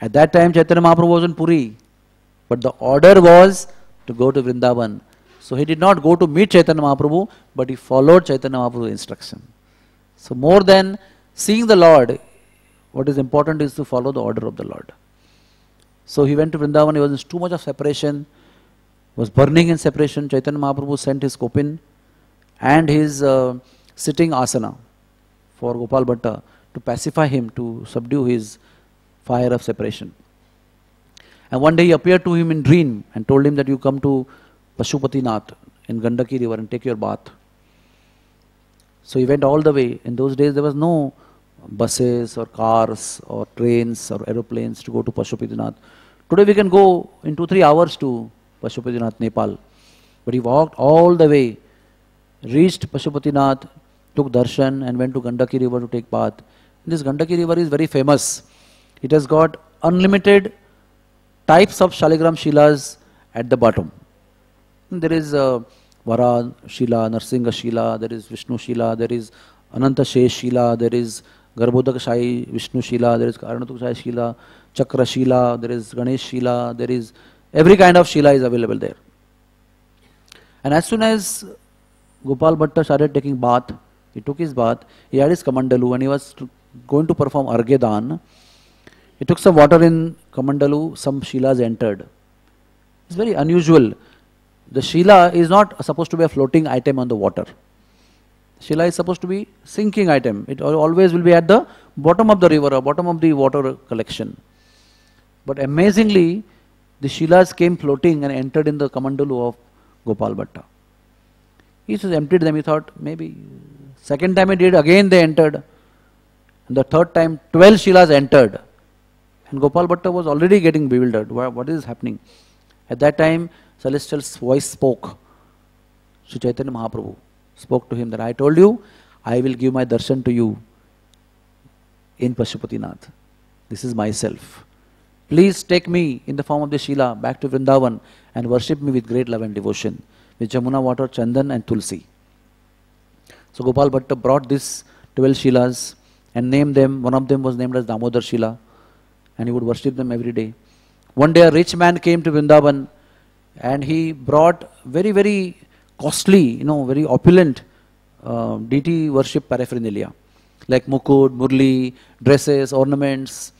At that time Chaitanya Mahaprabhu was in Puri, but the order was to go to Vrindavan. So he did not go to meet Chaitanya Mahaprabhu, but he followed Chaitanya Mahaprabhu's instruction. So more than seeing the Lord, what is important is to follow the order of the Lord. So he went to Vrindavan, he was in too much of separation, was burning in separation. Chaitanya Mahaprabhu sent his kopin and his sitting asana for Gopal Bhatta to pacify him, to subdue his fire of separation. And one day he appeared to him in dream and told him that you come to Pashupatinath in Gandaki river and take your bath. So he went all the way. In those days there was no buses or cars or trains or aeroplanes to go to Pashupatinath. Today we can go in 2-3 hours to Pashupatinath, Nepal. But he walked all the way, reached Pashupatinath, took darshan and went to Gandaki river to take bath. This Gandaki river is very famous. It has got unlimited types of Shaligram Shilas at the bottom. There is Vara Shila, Narsingha Shila, there is Vishnu Shila, there is Ananta Shesh Shila, there is Garbhodak Shai Vishnu Shila, there is Karanatuk Shai Shila, Chakra Shila, there is Ganesh Shila, there is every kind of Shila is available there. And as soon as Gopal Bhatta started taking bath, he took his bath, he had his Kamandalu and he was going to perform Arghedan. He took some water in Kamandalu, some Shilas entered. It's very unusual. The Shila is not supposed to be a floating item on the water. Shila is supposed to be sinking item. It always will be at the bottom of the river or bottom of the water collection. But amazingly, the Shilas came floating and entered in the Kamandalu of Gopal Bhatta. He just emptied them. He thought maybe. Second time he did, again they entered. And the third time 12 Shilas entered. And Gopal Bhatta was already getting bewildered. What is happening? At that time, Celestial's voice spoke. Sri Chaitanya Mahaprabhu spoke to him that I told you, I will give my darshan to you in Pashupatinath. This is myself. Please take me in the form of the Shila back to Vrindavan and worship me with great love and devotion with Jamuna water, Chandan and Tulsi. So Gopal Bhatta brought these 12 Shilas and named them. One of them was named as Damodar Shila and he would worship them every day. One day a rich man came to Vrindavan and he brought very, very costly, very opulent deity worship paraphernalia like mukut, murli, dresses, ornaments.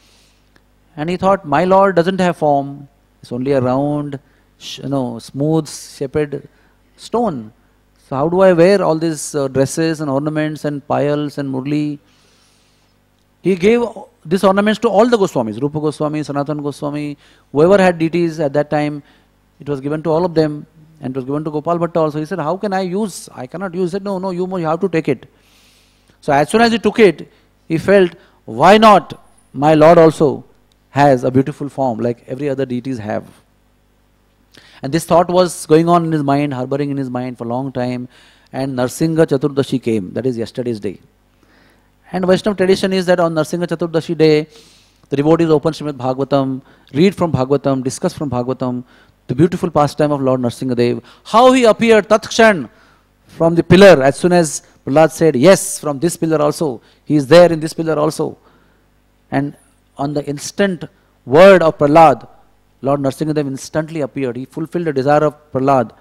And he thought, my Lord doesn't have form. It's only a round, smooth shaped stone. So how do I wear all these dresses and ornaments and payals and murli? He gave these ornaments to all the Goswamis, Rupa Goswami, Sanatana Goswami, whoever had deities at that time. It was given to all of them and it was given to Gopal Bhatta also. He said, how can I use? I cannot use. He said, no, you have to take it. So as soon as he took it, he felt, why not? My Lord also has a beautiful form like every other deities have. And this thought was going on in his mind, harboring in his mind for a long time. And Narsingha Chaturdashi came, that is yesterday's day. And Vaishnava tradition is that on Narsingha Chaturdashi day, the devotees open Srimad Bhagavatam, read from Bhagavatam, discuss from Bhagavatam, the beautiful pastime of Lord Narsingadev, how he appeared Tatkshan from the pillar as soon as Prahlad said, yes, from this pillar also, he is there in this pillar also. And on the instant word of Prahlad, Lord Narsingadev instantly appeared. He fulfilled the desire of Prahlad,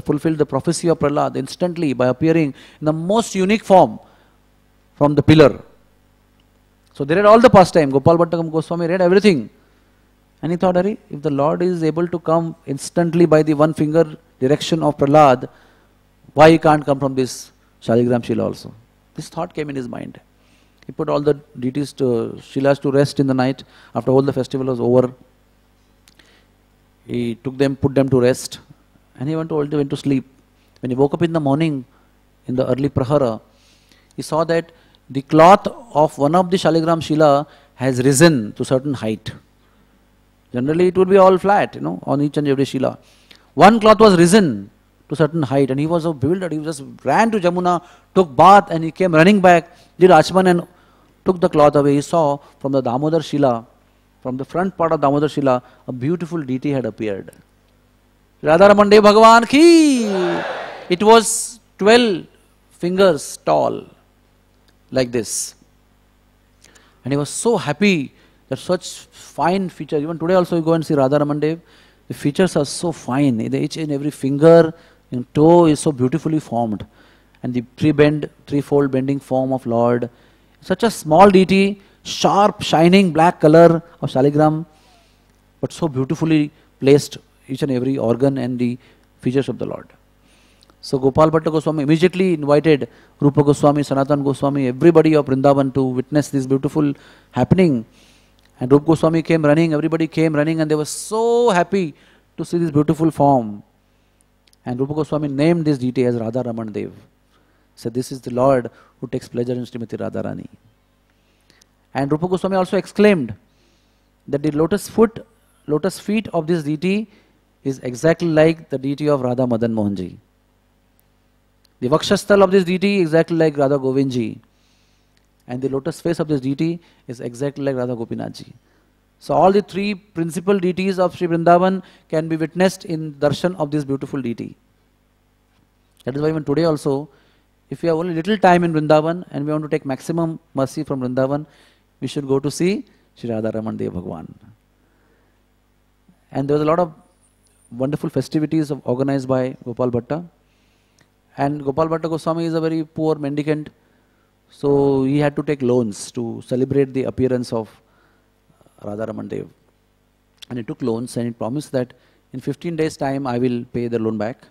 fulfilled the prophecy of Prahlad instantly by appearing in the most unique form from the pillar. So they read all the pastime. Gopal Bhatta Goswami read everything. And he thought, if the Lord is able to come instantly by the one finger direction of Prahlad, why he can't come from this Shaligram Shila also? This thought came in his mind. He put all the deities Shilas to rest in the night. After all the festival was over, he took them, put them to rest, and he went to sleep. When he woke up in the morning, in the early prahara, he saw that the cloth of one of the Shaligram Shila has risen to certain height. Generally it would be all flat, on each and every Shila. One cloth was risen to certain height, and he was so bewildered. He just ran to Jamuna, took bath, and he came running back, did Achman and took the cloth away. He saw from the Damodar Shila, from the front part of Damodar Shila, a beautiful deity had appeared. Radharaman Dev Bhagavan ki! It was 12 fingers tall, like this. And he was so happy that such fine features, even today also you go and see Radharaman Dev, the features are so fine. Each and every finger and toe is so beautifully formed. And the three-fold bending form of Lord. Such a small deity, sharp, shining black color of Shaligram, but so beautifully placed each and every organ and the features of the Lord. So Gopal Bhatta Goswami immediately invited Rupa Goswami, Sanatan Goswami, everybody of Vrindavan to witness this beautiful happening. And Rupa Goswami came running, everybody came running, and they were so happy to see this beautiful form. And Rupa Goswami named this deity as Radharaman Dev. So this is the Lord who takes pleasure in Srimati Radharani. And Rupa Goswami also exclaimed that the lotus feet of this deity is exactly like the deity of Radha Madan Mohanji. The Vakshasthal of this deity is exactly like Radha Govindji. And the lotus face of this deity is exactly like Radha Gopinathji. So all the three principal deities of Sri Vrindavan can be witnessed in darshan of this beautiful deity. That is why even today also, if we have only little time in Vrindavan and we want to take maximum mercy from Vrindavan, we should go to see Sri Radharaman Dev Bhagwan. And there was a lot of wonderful festivities organized by Gopal Bhatta. And Gopal Bhatta Goswami is a very poor mendicant, so he had to take loans to celebrate the appearance of Radharaman Dev. And he took loans and he promised that in 15 days time I will pay the loan back.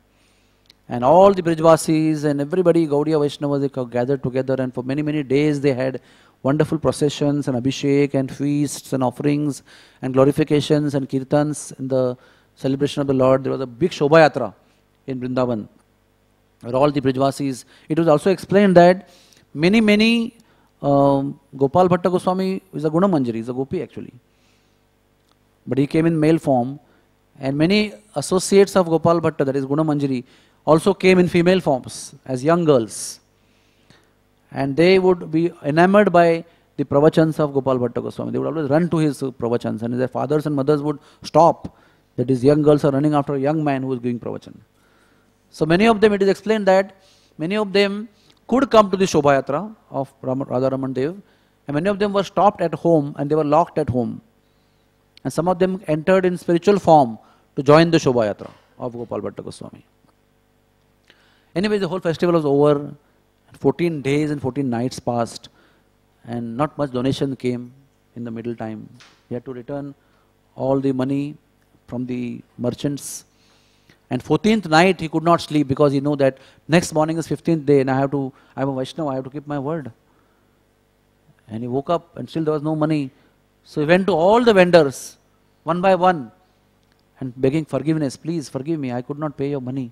And all the Brijvasis and everybody, Gaudiya Vaishnavas, they gathered together, and for many, many days they had wonderful processions and abhishek and feasts and offerings and glorifications and kirtans in the celebration of the Lord. There was a big Shobha Yatra in Vrindavan, where all the Brijvasis. It was also explained that many Gopal Bhatta Goswami is a Guna Manjari, is a Gopi actually. But he came in male form, and many associates of Gopal Bhatta, that is Guna Manjari, also came in female forms as young girls. And they would be enamored by the pravachans of Gopal Bhatta Goswami. They would always run to his pravachans, and their fathers and mothers would stop that these young girls are running after a young man who is giving pravachan. So many of them, it is explained that many of them could come to the Shobha Yatra of Radharaman Dev, and many of them were stopped at home and they were locked at home. And some of them entered in spiritual form to join the Shobha Yatra of Gopal Bhatta Goswami. Anyway, the whole festival was over. 14 days and 14 nights passed, and not much donation came in the middle time. He had to return all the money from the merchants. And 14th night he could not sleep because he knew that next morning is 15th day and I'm a Vaishnava, I have to keep my word. And he woke up and still there was no money. So he went to all the vendors, one by one, and begging forgiveness, please forgive me, I could not pay your money.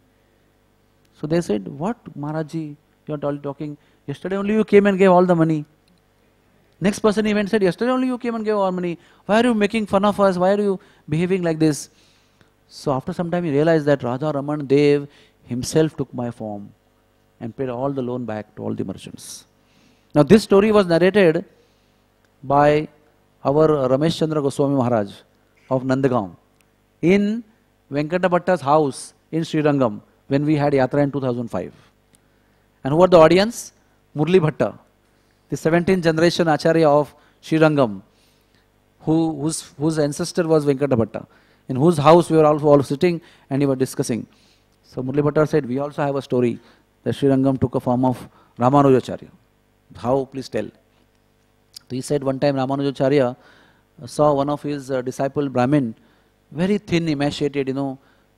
So they said, what Maharaji, you are talking, yesterday only you came and gave all the money. Next person he went and said, yesterday only you came and gave all money. Why are you making fun of us? Why are you behaving like this? So after some time he realized that Radharaman Dev himself took my form and paid all the loan back to all the merchants. Now this story was narrated by our Ramesh Chandra Goswami Maharaj of Nandagaon in Venkata Bhatta's house in Srirangam when we had Yatra in 2005. And who were the audience? Murli Bhatta, the 17th generation Acharya of Srirangam, whose ancestor was Venkata Bhatta, in whose house we were also all sitting and we were discussing. So Murli Bhatta said, we also have a story that Srirangam took a form of Ramanujacharya. How? Please tell. So he said one time Ramanujacharya saw one of his disciple Brahmin, very thin, emaciated,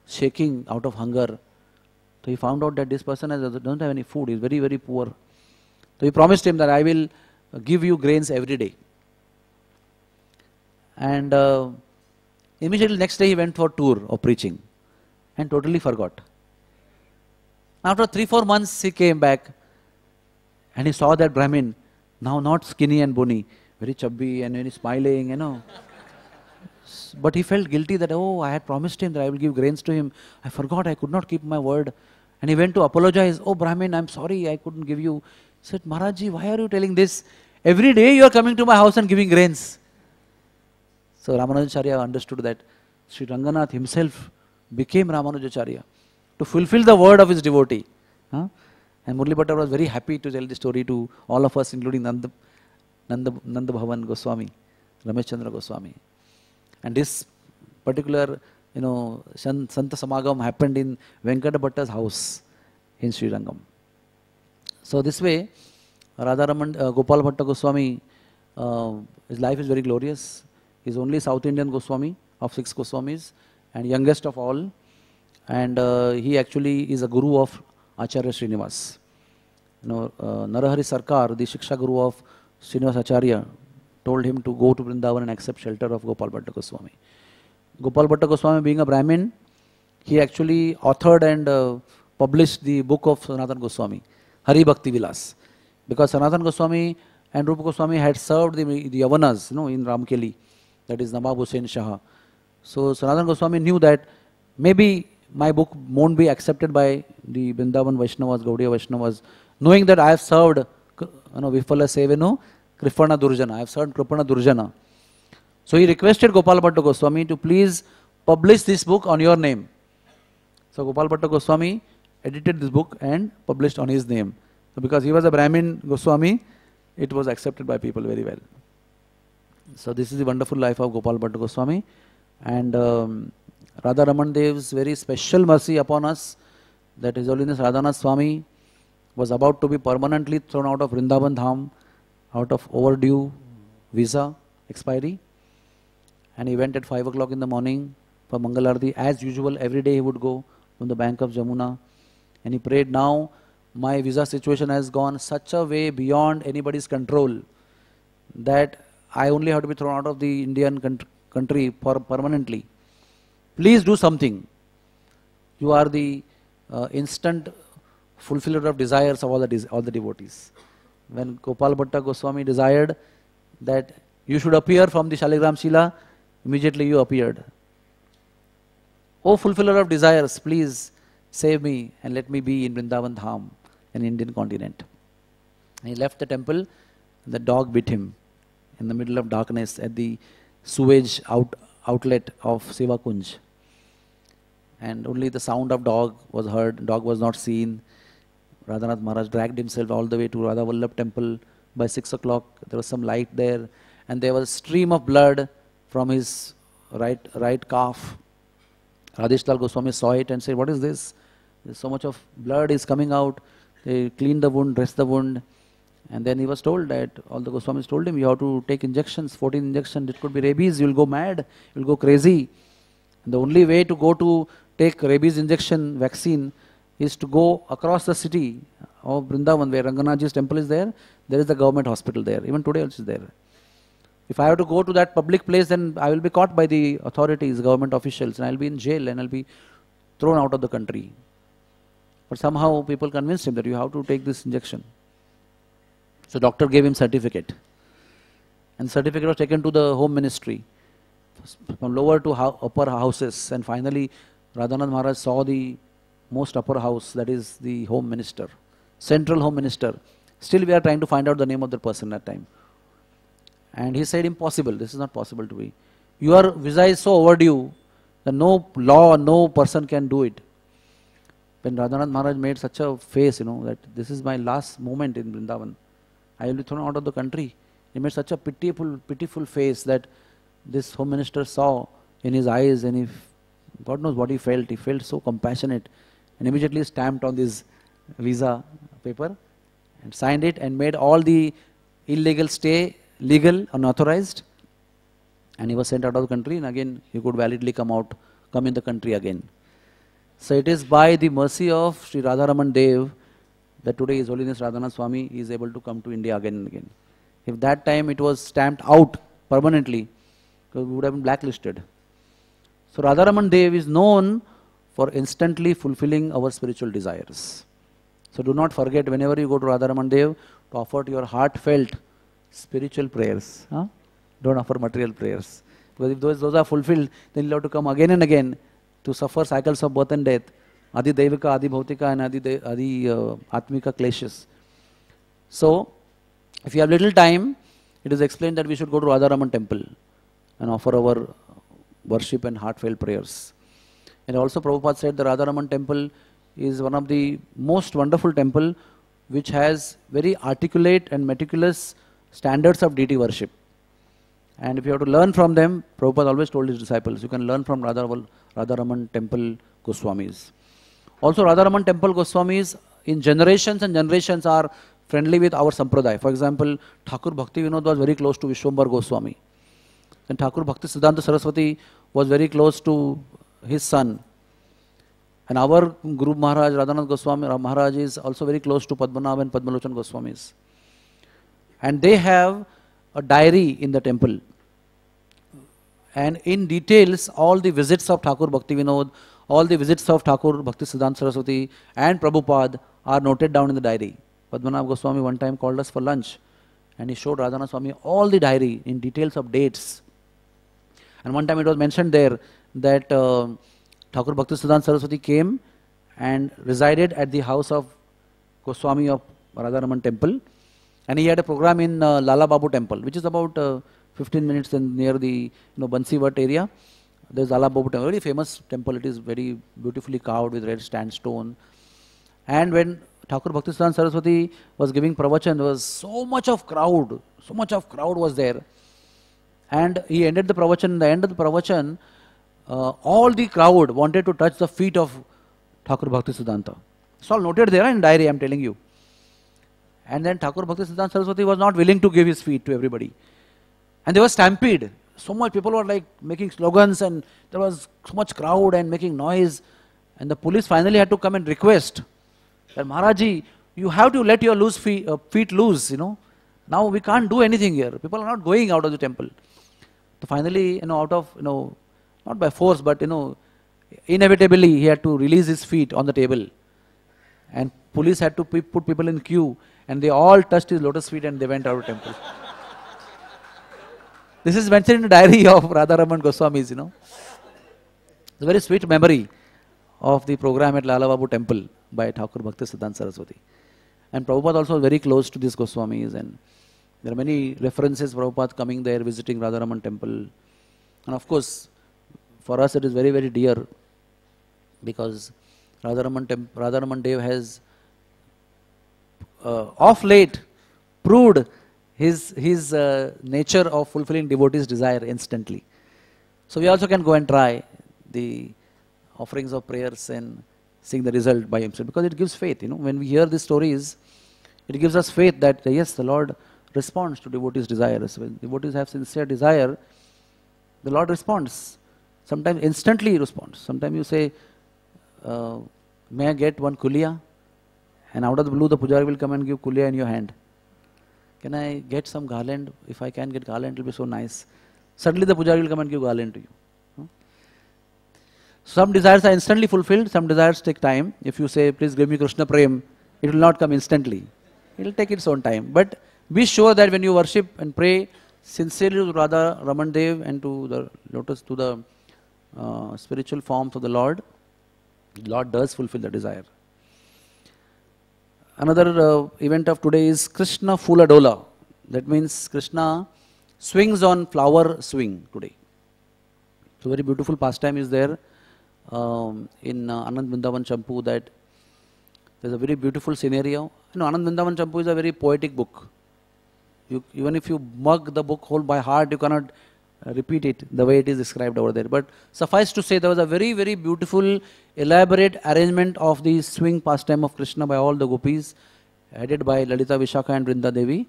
shaking out of hunger. So he found out that this person doesn't have any food, he is very, very poor. So he promised him that I will give you grains every day. And immediately next day he went for a tour of preaching and totally forgot. After 3-4 months he came back and he saw that Brahmin, now not skinny and bony, very chubby and very smiling, But he felt guilty that, oh, I had promised him that I will give grains to him. I forgot, I could not keep my word. And he went to apologize. Oh, Brahmin, I'm sorry, I couldn't give you. He said, Maharajji, why are you telling this? Every day you are coming to my house and giving grains. So Ramanujacharya understood that Sri Ranganath himself became Ramanujacharya to fulfill the word of his devotee. And Murli Bhatta was very happy to tell the story to all of us, including Nanda Bhavan Goswami, Ramesh Chandra Goswami. And this particular, Santa Samagam happened in Venkata Bhatta's house in Sri Rangam. So this way, Gopal Bhatta Goswami, his life is very glorious. He is only South Indian Goswami of 6 Goswamis and youngest of all. And he actually is a guru of Acharya Srinivas. Narahari Sarkar, the Shiksha Guru of Srinivas Acharya, told him to go to Vrindavan and accept shelter of Gopal Bhatta Goswami. Gopal Bhatta Goswami, being a Brahmin, he actually authored and published the book of Sanatana Goswami, Hari Bhakti Vilas. Because Sanatana Goswami and Rupa Goswami had served the Yavanas, in Ramkeli, that is Nawab Hussain Shah. So Sanatana Goswami knew that maybe my book won't be accepted by the Vrindavan Vaishnavas, Gaudiya Vaishnavas, knowing that I have served Viphala Sevenu, Kripana Durjana. I have served Kripana Durjana. So he requested Gopal Bhatta Goswami to please publish this book on your name. So Gopal Bhatta Goswami edited this book and published on his name. So because he was a Brahmin Goswami, it was accepted by people very well. So this is the wonderful life of Gopal Bhatta Goswami. And Radha Raman Dev's very special mercy upon us, that His Holiness Radhanath Swami was about to be permanently thrown out of Vrindavan Dham, out of overdue visa expiry. And he went at 5 o'clock in the morning for Mangalarti. As usual, every day he would go from the bank of Jamuna. And he prayed, now my visa situation has gone such a way beyond anybody's control that I only have to be thrown out of the Indian country permanently. Please do something. You are the instant fulfiller of desires of all the devotees. When Gopal Bhatta Goswami desired that you should appear from the Shaligram Shila, immediately you appeared. O fulfiller of desires, please save me and let me be in Vrindavan Dham, an Indian continent. And he left the temple, and the dog bit him in the middle of darkness at the sewage outlet of Seva Kunj. And only the sound of dog was heard, dog was not seen. Radhanath Maharaj dragged himself all the way to Radha Vallabh temple. By 6 o'clock, there was some light there, and there was a stream of blood from his right calf. Radhishlal Goswami saw it and said, what is this? There's so much of blood is coming out. They cleaned the wound, dressed the wound. And then he was told that, all the Goswamis told him, you have to take injections, 14 injections. It could be rabies, you will go mad, you will go crazy. And the only way to go to take rabies injection vaccine is to go across the city of Vrindavan, where Ranganathji's temple is there. There is the government hospital there. Even today also is there. If I have to go to that public place, then I will be caught by the authorities, government officials, and I will be in jail and I will be thrown out of the country. But somehow people convinced him that you have to take this injection. So doctor gave him certificate. And certificate was taken to the home ministry, from lower to upper houses. And finally, Radhanath Maharaj saw the most upper house, that is the home minister, central home minister. Still we are trying to find out the name of the person at that time. And he said, impossible, this is not possible to be. Your visa is so overdue that no law, no person can do it. When Radhanath Maharaj made such a face, that this is my last moment in Vrindavan, I will be thrown out of the country. He made such a pitiful face that this home minister saw in his eyes, and God knows what he felt. He felt so compassionate, and immediately stamped on this visa paper and signed it and made all the illegal stay legal, unauthorized, and he was sent out of the country, and again he could validly come in the country again. So it is by the mercy of Sri Radharaman Dev that today His Holiness Radhanath Swami is able to come to India again and again. If that time it was stamped out permanently, we would have been blacklisted. So Radharaman Dev is known for instantly fulfilling our spiritual desires. So do not forget, whenever you go to Radharaman Dev, to offer your heartfelt spiritual prayers. Don't offer material prayers. Because if those are fulfilled, then you'll have to come again and again to suffer cycles of birth and death. Adi Devika, Adi Bhautika and Adi Atmika Kleshas. So, if you have little time, it is explained that we should go to Radharaman temple and offer our worship and heartfelt prayers. And also Prabhupada said the Radharaman temple is one of the most wonderful temple which has very articulate and meticulous standards of deity worship. And if you have to learn from them, Prabhupada always told his disciples, you can learn from Radharaman temple Goswamis. Also Radharaman temple Goswamis in generations and generations are friendly with our sampradaya. For example, Thakur Bhaktivedanta was very close to Vishvarupa Goswami. And Thakur Bhaktivedanta Saraswati was very close to his son. And our Guru Maharaj, Radhanath Goswami Maharaj is also very close to Padmanabh and Padmalochan Goswamis. And they have a diary in the temple. And in details, all the visits of Thakur Bhaktivedanta, all the visits of Thakur Bhaktisiddhanta Saraswati and Prabhupada are noted down in the diary. Padmanabh Goswami one time called us for lunch and he showed Radhanath Swami all the diary in details of dates. And one time it was mentioned there that Thakur Bhaktisiddhanta Saraswati came and resided at the house of Goswami of Radharaman temple, and he had a program in Lala Babu temple, which is about 15 minutes near the Bansivat area. There is Lala Babu temple, very famous temple. It is very beautifully carved with red sandstone. And when Thakur Bhaktisiddhanta Saraswati was giving pravachan, there was so much of crowd was there. And he ended the pravachan. In the end of the pravachan, all the crowd wanted to touch the feet of Thakur Bhaktisiddhanta. It's all noted there in diary, I am telling you. And then Thakur Bhaktisiddhanta Saraswati was not willing to give his feet to everybody. And there was stampede. So much people were like making slogans and there was so much crowd and making noise. And the police finally had to come and request that Maharaji, you have to let your feet loose, Now we can't do anything here. People are not going out of the temple. So finally, out of, not by force, but, inevitably he had to release his feet on the table. And police had to put people in queue and they all touched his lotus feet and they went out of the temple. This is mentioned in the diary of Radharaman Goswamis, It's a very sweet memory of the program at Lala Babu temple by Thakur Bhaktisiddhanta Saraswati. And Prabhupada also was very close to these Goswamis, and there are many references Prabhupada coming there, visiting Radharaman temple. And of course, for us it is very, very dear because Radharaman Dev has of late proved his nature of fulfilling devotees' desire instantly. So we also can go and try the offerings of prayers and seeing the result by himself, because it gives faith. When we hear these stories, it gives us faith that yes, the Lord responds to devotees' desires. When devotees have sincere desire, the Lord responds. Sometimes instantly he responds. Sometimes you say, may I get one kuliya? And out of the blue the pujari will come and give kuliya in your hand. Can I get some garland? If I can get garland, it will be so nice. Suddenly the pujari will come and give garland to you. Some desires are instantly fulfilled, some desires take time. If you say, please give me Krishna Prem, it will not come instantly. It will take its own time. But be sure that when you worship and pray sincerely to Radha Raman Dev and to the lotus, to the spiritual forms of the Lord does fulfill the desire. Another event of today is Krishna Phula Dola. That means Krishna swings on flower swing today. So very beautiful pastime is there in Anand Vrindavan Champu, that there's a very beautiful scenario. Anand Vrindavan Champu is a very poetic book. Even if you mug the book whole by heart, you cannot repeat it the way it is described over there. But suffice to say, there was a very, very beautiful, elaborate arrangement of the swing pastime of Krishna by all the gopis, headed by Lalita Vishakha and Vrinda Devi.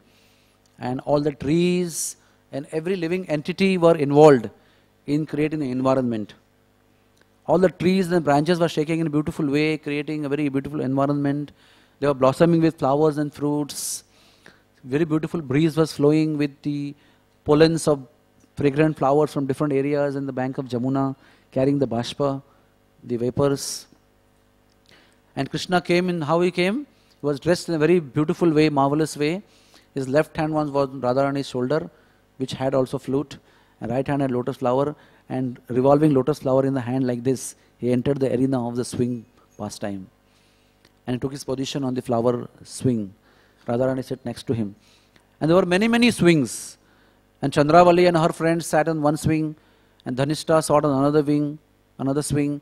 And all the trees and every living entity were involved in creating the environment. All the trees and branches were shaking in a beautiful way, creating a very beautiful environment. They were blossoming with flowers and fruits. Very beautiful breeze was flowing with the pollens of fragrant flowers from different areas in the bank of Jamuna, carrying the bashpa, the vapors. And Krishna came in, how he came? He was dressed in a very beautiful way, marvelous way. His left hand was on Radharani's shoulder, which had also flute. and right hand had lotus flower, and revolving lotus flower in the hand like this, he entered the arena of the swing pastime. And he took his position on the flower swing. Radharani sat next to him. And there were many, many swings. And Chandravali and her friends sat on one swing, and Dhanishta sat on another swing,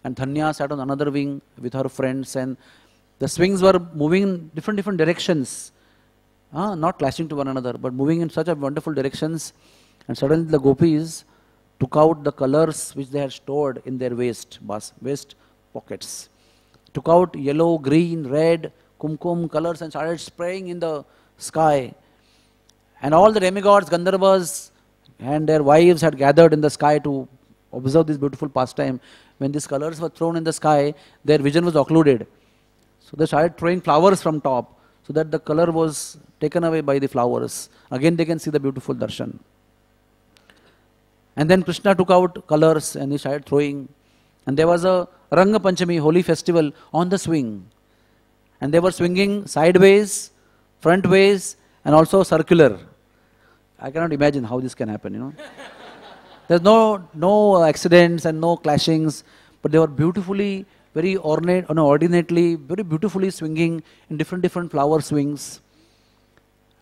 and Dhanya sat on another wing with her friends, and the swings were moving in different directions, not clashing to one another, but moving in such a wonderful directions. And suddenly the gopis took out the colors which they had stored in their waist pockets. Took out yellow, green, red, kumkum colors and started spraying in the sky. And all the demigods, Gandharvas and their wives had gathered in the sky to observe this beautiful pastime. When these colors were thrown in the sky, their vision was occluded. So they started throwing flowers from top, so that the color was taken away by the flowers. Again they can see the beautiful darshan. And then Krishna took out colors and he started throwing. And there was a Ranga Panchami, holy festival, on the swing. And they were swinging sideways, front ways, and also circular. I cannot imagine how this can happen, you know. There's no accidents and no clashings, but they were beautifully, very ordinately, very beautifully swinging in different flower swings.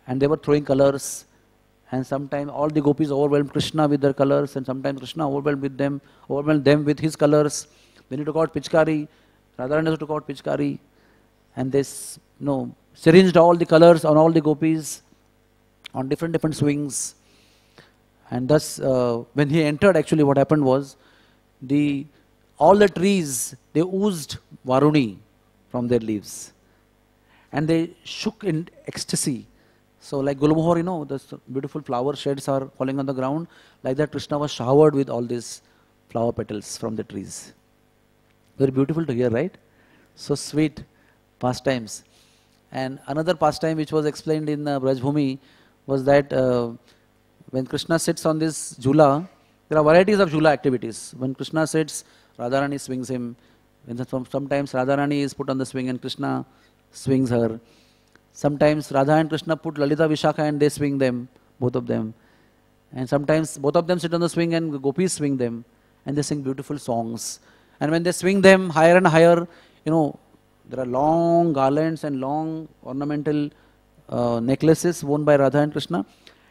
And they were throwing colors. And sometimes all the gopis overwhelmed Krishna with their colors, and sometimes Krishna overwhelmed them with his colors. Then he took out Pichkari, Radharani took out Pichkari, and they syringed all the colors on all the gopis on different swings. And thus, when he entered, actually what happened was, all the trees, they oozed Varuni from their leaves. And they shook in ecstasy. So like Gulmohar, the beautiful flower sheds are falling on the ground. Like that, Krishna was showered with all these flower petals from the trees. Very beautiful to hear, right? So sweet pastimes. And another pastime which was explained in Brajbhumi was that when Krishna sits on this jhula, there are varieties of jhula activities. When Krishna sits, Radharani swings him. Sometimes Radharani is put on the swing and Krishna swings her. Sometimes Radha and Krishna put Lalita Vishakha and they swing them, both of them. And sometimes both of them sit on the swing and gopis swing them. And they sing beautiful songs. And when they swing them higher and higher, there are long garlands and long ornamental necklaces worn by Radha and Krishna.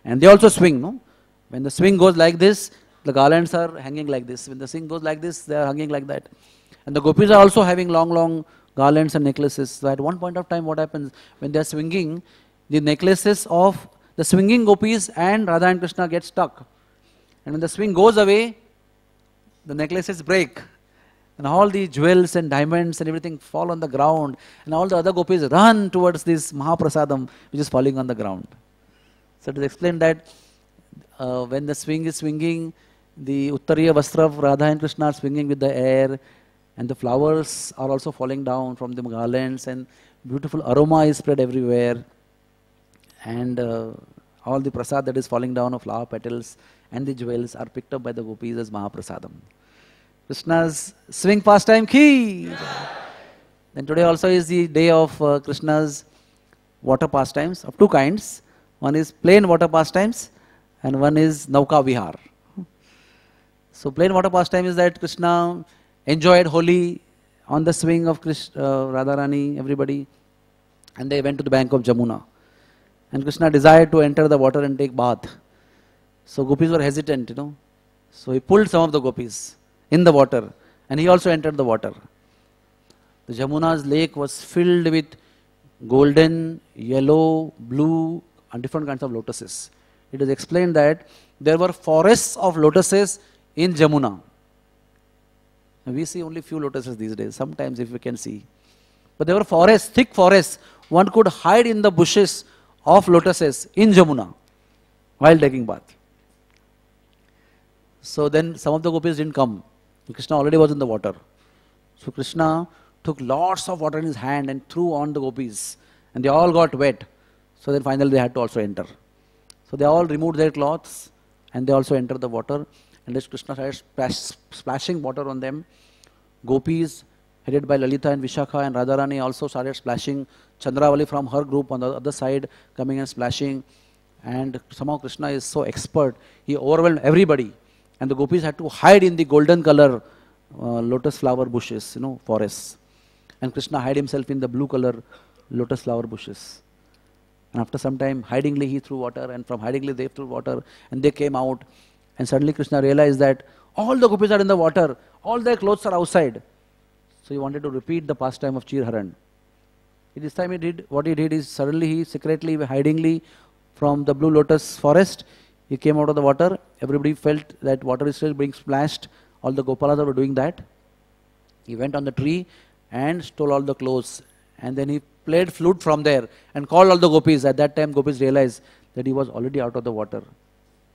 And they also swing, no? When the swing goes like this, the garlands are hanging like this. When the swing goes like this, they are hanging like that. And the gopis are also having long garlands and necklaces. So at one point of time, what happens? When they are swinging, the necklaces of the swinging gopis and Radha and Krishna get stuck. And when the swing goes away, the necklaces break. And all the jewels and diamonds and everything fall on the ground. And all the other gopis run towards this Mahaprasadam, which is falling on the ground. So it is explained that when the swing is swinging, the Uttariya Vastra of Radha and Krishna are swinging with the air. And the flowers are also falling down from the garlands. And beautiful aroma is spread everywhere. And all the prasad that is falling down of flower petals and the jewels are picked up by the gopis as Mahaprasadam. Krishna's swing pastime ki. Then today also is the day of Krishna's water pastimes of two kinds. One is plain water pastimes and one is Nauka Vihar. So plain water pastime is that Krishna enjoyed Holi on the swing of Radharani, everybody. And they went to the bank of Jamuna. And Krishna desired to enter the water and take bath. So gopis were hesitant, So he pulled some of the gopis in the water, and he also entered the water. The Jamuna's lake was filled with golden, yellow, blue, and different kinds of lotuses. It is explained that there were forests of lotuses in Jamuna. We see only few lotuses these days, sometimes if we can see. But there were forests, thick forests. One could hide in the bushes of lotuses in Jamuna while taking bath. So then some of the gopis didn't come. Krishna already was in the water. So Krishna took lots of water in his hand and threw on the gopis. And they all got wet. So then finally they had to also enter. So they all removed their cloths and they also entered the water. And as Krishna started splashing water on them, gopis headed by Lalita and Vishakha and Radharani also started splashing. Chandravali from her group on the other side coming and splashing. And somehow Krishna is so expert, he overwhelmed everybody. And the gopis had to hide in the golden color lotus flower bushes, forests. And Krishna hid himself in the blue color lotus flower bushes. And after some time, hidingly he threw water, and from hidingly they threw water, and they came out. And suddenly Krishna realized that all the gopis are in the water, all their clothes are outside. So he wanted to repeat the pastime of Chirharan. This time what he did is suddenly he secretly, hidingly from the blue lotus forest, he came out of the water. Everybody felt that water is still being splashed. All the gopalas were doing that. He went on the tree and stole all the clothes. And then he played flute from there and called all the gopis. At that time, gopis realized that he was already out of the water.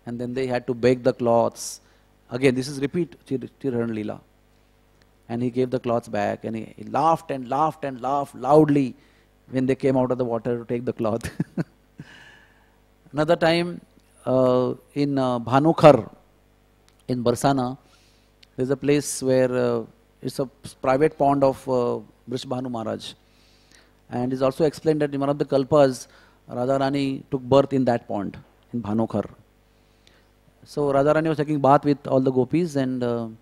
And then they had to beg the cloths. Again, this is repeat Chirharan Leela. And he gave the cloths back, and he laughed and laughed and laughed loudly when they came out of the water to take the cloth. Another time in Bhanukhar, in Barsana, there is a place where it's a private pond of Vishvarupa Maharaj. And it's also explained that in one of the Kalpas, Radharani took birth in that pond, in Bhanukhar. So Radharani was taking bath with all the gopis, and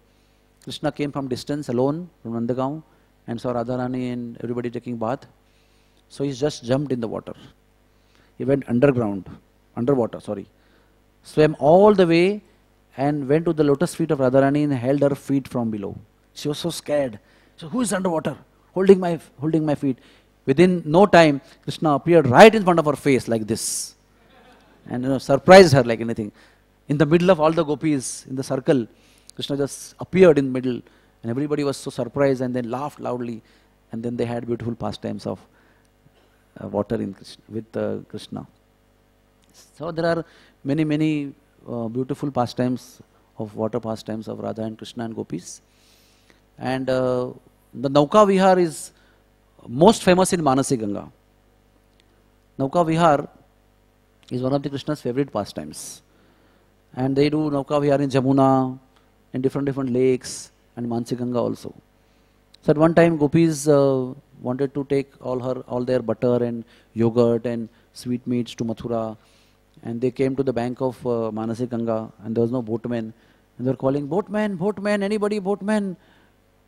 Krishna came from distance alone from Nandagaon and saw Radharani and everybody taking bath. So he just jumped in the water. He went underwater, swam all the way and went to the lotus feet of Radharani and held her feet from below. She was so scared. So who is underwater? Holding my feet. Within no time, Krishna appeared right in front of her face like this. And surprised her like anything. In the middle of all the gopis in the circle, Krishna just appeared in the middle, and everybody was so surprised and then laughed loudly, and then they had beautiful pastimes of water with Krishna. So there are many beautiful pastimes of water pastimes of Radha and Krishna and gopis. And the Nauka Vihar is most famous in Manasi Ganga. Nauka Vihar is one of the Krishna's favorite pastimes. And they do Nauka Vihar in Jamuna, in different lakes, and Manasi Ganga also. So at one time gopis wanted to take all their butter and yogurt and sweetmeats to Mathura, and they came to the bank of Manasi Ganga, and there was no boatman, and they were calling, boatman, anybody, boatman.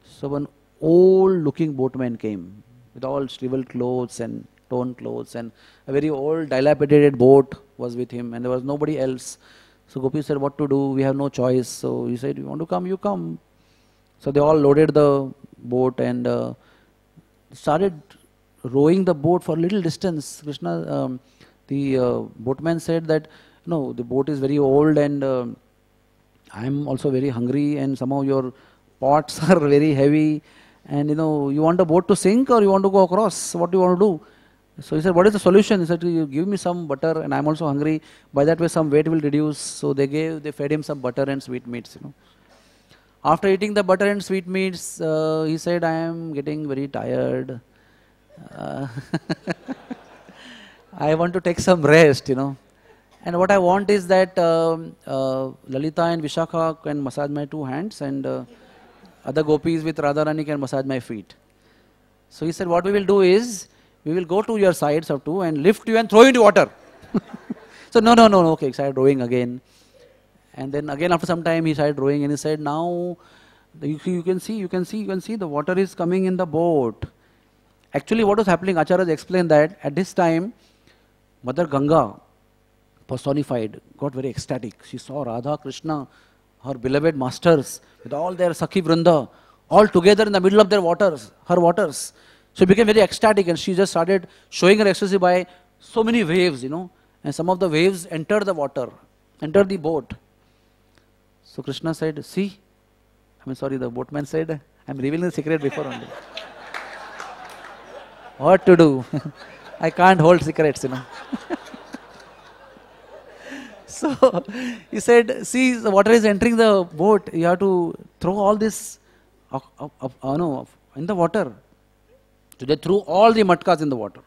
So one old looking boatman came with all shriveled clothes and torn clothes, and a very old dilapidated boat was with him, and there was nobody else. So gopis said, what to do? We have no choice. So he said, you want to come? You come. So they all loaded the boat and started rowing the boat for a little distance. Krishna, the boatman said that, the boat is very old, and I am also very hungry, and some of your pots are very heavy, and you want the boat to sink or you want to go across? What do you want to do? So he said, what is the solution? He said, you give me some butter, and I am also hungry. By that way some weight will reduce. So they fed him some butter and sweetmeats. After eating the butter and sweetmeats, he said, I am getting very tired. I want to take some rest, And what I want is that Lalita and Vishakha can massage my 2 hands, and other gopis with Radharani can massage my feet. So he said, what we will do is, we will go to your sides of 2 and lift you and throw you into water. So no, okay, he started rowing again. And then again after some time he started rowing, and he said, now you can see the water is coming in the boat. Actually what was happening, Acharyas explained that at this time Mother Ganga personified got very ecstatic. She saw Radha, Krishna, her beloved masters with all their Sakhi Vrinda all together in the middle of their waters, her waters. She became very ecstatic, and she just started showing her ecstasy by so many waves, and some of the waves entered the water, entered the boat. So Krishna said, the boatman said, I am revealing the secret before only. What to do? I can't hold secrets, So he said, see, the water is entering the boat, you have to throw all this in the water. So they threw all the matkas in the water.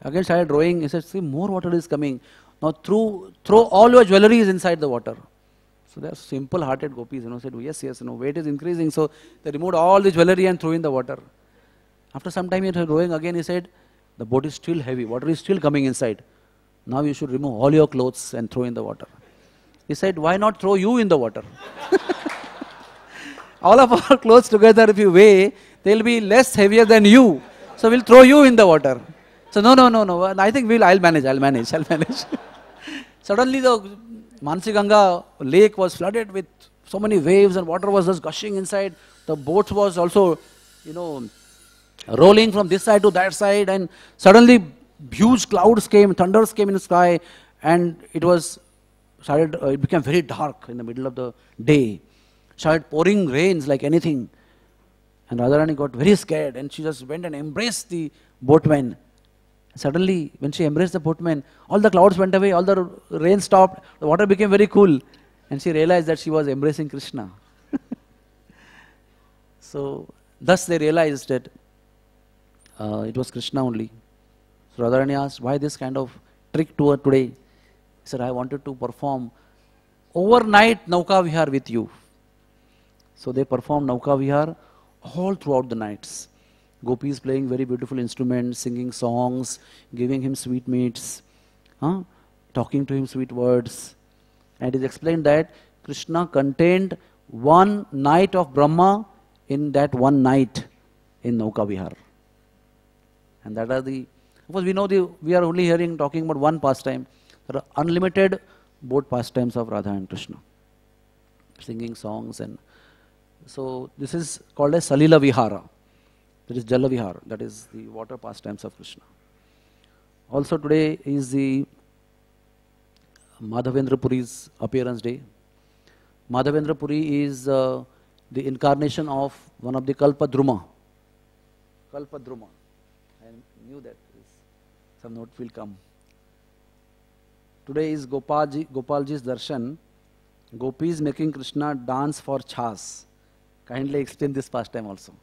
Again started rowing. He said, see, more water is coming. Now throw all your jewelries inside the water. So they are simple-hearted gopis, said, yes, weight is increasing. So they removed all the jewelry and threw in the water. After some time he was rowing again, he said, the boat is still heavy, water is still coming inside. now you should remove all your clothes and throw in the water. He said, why not throw you in the water? All of our clothes together, if you weigh, they'll be less heavier than you. So we'll throw you in the water. So no. I think I'll manage. Suddenly the Mansi Ganga lake was flooded with so many waves and water was just gushing inside. The boat was also, rolling from this side to that side, and suddenly huge clouds came, thunders came in the sky, and it became very dark in the middle of the day. Started pouring rains like anything. And Radharani got very scared and she just went and embraced the boatmen. Suddenly, when she embraced the boatmen, all the clouds went away, all the rain stopped, the water became very cool. And she realized that she was embracing Krishna. So, thus they realized that it was Krishna only. So Radharani asked, why this kind of trick to her today? He said, I wanted to perform overnight Nauka Vihar with you. So they performed Nauka Vihar all throughout the nights. Gopis playing very beautiful instruments, singing songs, giving him sweetmeats, talking to him sweet words. And it is explained that Krishna contained one night of Brahma in that one night in Nauka Vihar. And that are the, of course we know we are only talking about one pastime. There are unlimited both pastimes of Radha and Krishna. Singing songs, and so this is called as Salila Vihara. That is Jala Vihar, that is the water pastimes of Krishna. Also today is the Madhavendra Puri's appearance day. Madhavendra Puri is the incarnation of one of the Kalpadruma. Kalpadruma. I knew that some note will come. Today is Gopalji's darshan. Gopis making Krishna dance for chas. Kindly explain this pastime also.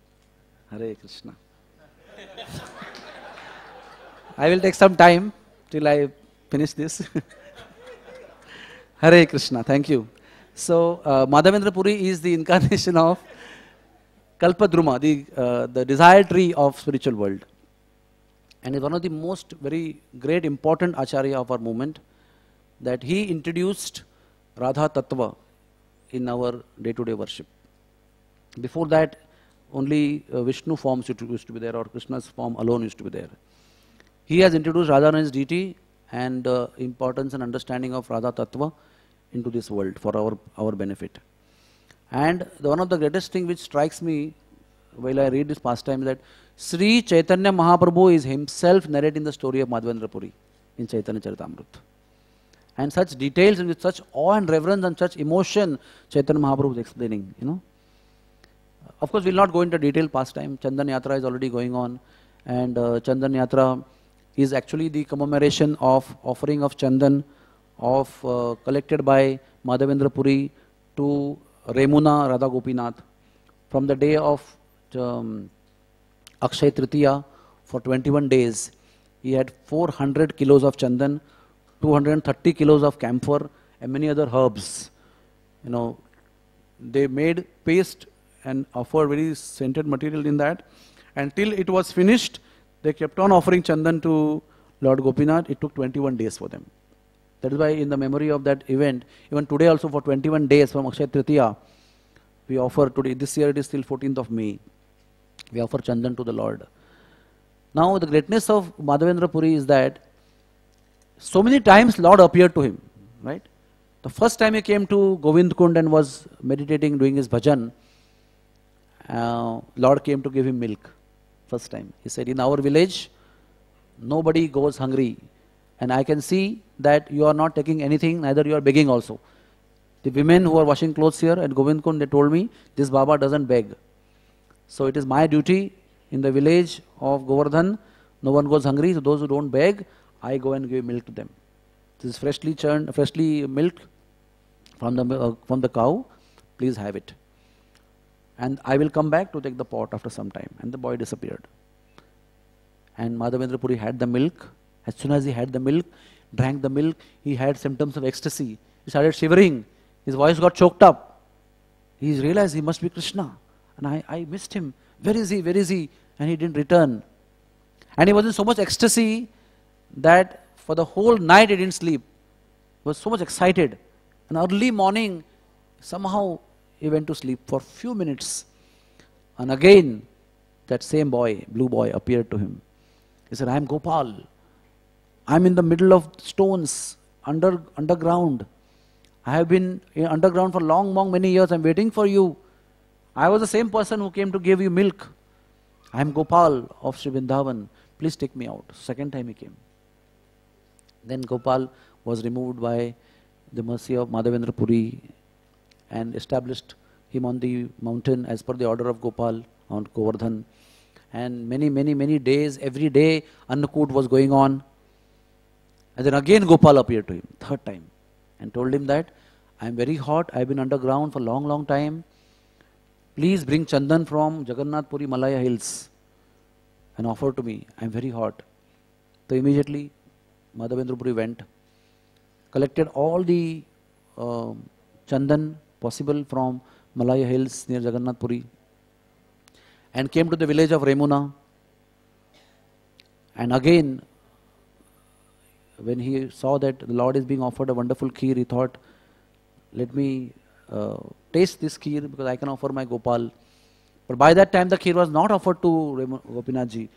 Hare Krishna. I will take some time till I finish this. Hare Krishna. Thank you. So, Madhavendra Puri is the incarnation of Kalpadruma, the desire tree of spiritual world. And is one of the most very great important acharya of our movement, that he introduced Radha Tattva in our day-to-day worship. Before that, only Vishnu forms used to be there, or Krishna's form alone used to be there. He has introduced Radharani's deity and importance and understanding of Radha Tattva into this world for our benefit. And one of the greatest thing which strikes me while I read this pastime is that Sri Chaitanya Mahaprabhu is himself narrating the story of Madhavendra Puri in Chaitanya Charitamrita. And such details and with such awe and reverence and such emotion, Chaitanya Mahaprabhu is explaining, Of course, we will not go into detailed pastime. Chandan Yatra is already going on, and Chandan Yatra is actually the commemoration of offering of Chandan collected by Madhavendra Puri to Remuna Radha Gopinath from the day of Akshay Tritiya for 21 days. He had 400 kilos of Chandan, 230 kilos of camphor, and many other herbs. They made paste and offered very scented material in that. Until it was finished, they kept on offering Chandan to Lord Gopinath. It took 21 days for them. That is why in the memory of that event, even today also for 21 days from Akshay Tritiya, we offer today, this year it is till 14th of May, we offer Chandan to the Lord. Now the greatness of Madhavendra Puri is that so many times Lord appeared to him, right? The first time he came to Govind Kund and was meditating, doing his bhajan, Lord came to give him milk. First time. He said, in our village, nobody goes hungry. And I can see that you are not taking anything, neither you are begging also. The women who are washing clothes here at Govind Kund, they told me, this Baba doesn't beg. So it is my duty in the village of Govardhan, no one goes hungry, so those who don't beg, I go and give milk to them. This is freshly milked from the cow, please have it. And I will come back to take the pot after some time. And the boy disappeared. And Madhavendra Puri had the milk. As soon as he had the milk, drank the milk, he had symptoms of ecstasy. He started shivering. His voice got choked up. He realized he must be Krishna. And I missed him. Where is he? Where is he? And he didn't return. And he was in so much ecstasy that For the whole night he didn't sleep. He was so much excited. And early morning, somehow he went to sleep for few minutes. And again, that same boy, blue boy, appeared to him. He said, I am Gopal. I am in the middle of stones, underground. I have been underground for many years. I am waiting for you. I was the same person who came to give you milk. I am Gopal of Sri Vrindavan. Please take me out. Second time he came. Then Gopal was removed by the mercy of Madhavendra Puri and established him on the mountain as per the order of Gopal on Govardhan. And many days, every day Annakut was going on. And then again Gopal appeared to him, third time, and told him that I am very hot, I have been underground for long time. Please bring Chandan from Jagannath Puri Malaya Hills and offer to me. I am very hot. So immediately Madhavendra Puri went, collected all the Chandan possible from Malaya Hills near Jagannath Puri, and came to the village of Remuna. And again, when he saw that the Lord is being offered a wonderful kheer, he thought, let me taste this kheer because I can offer my Gopal. But by that time the kheer was not offered to Gopinathji.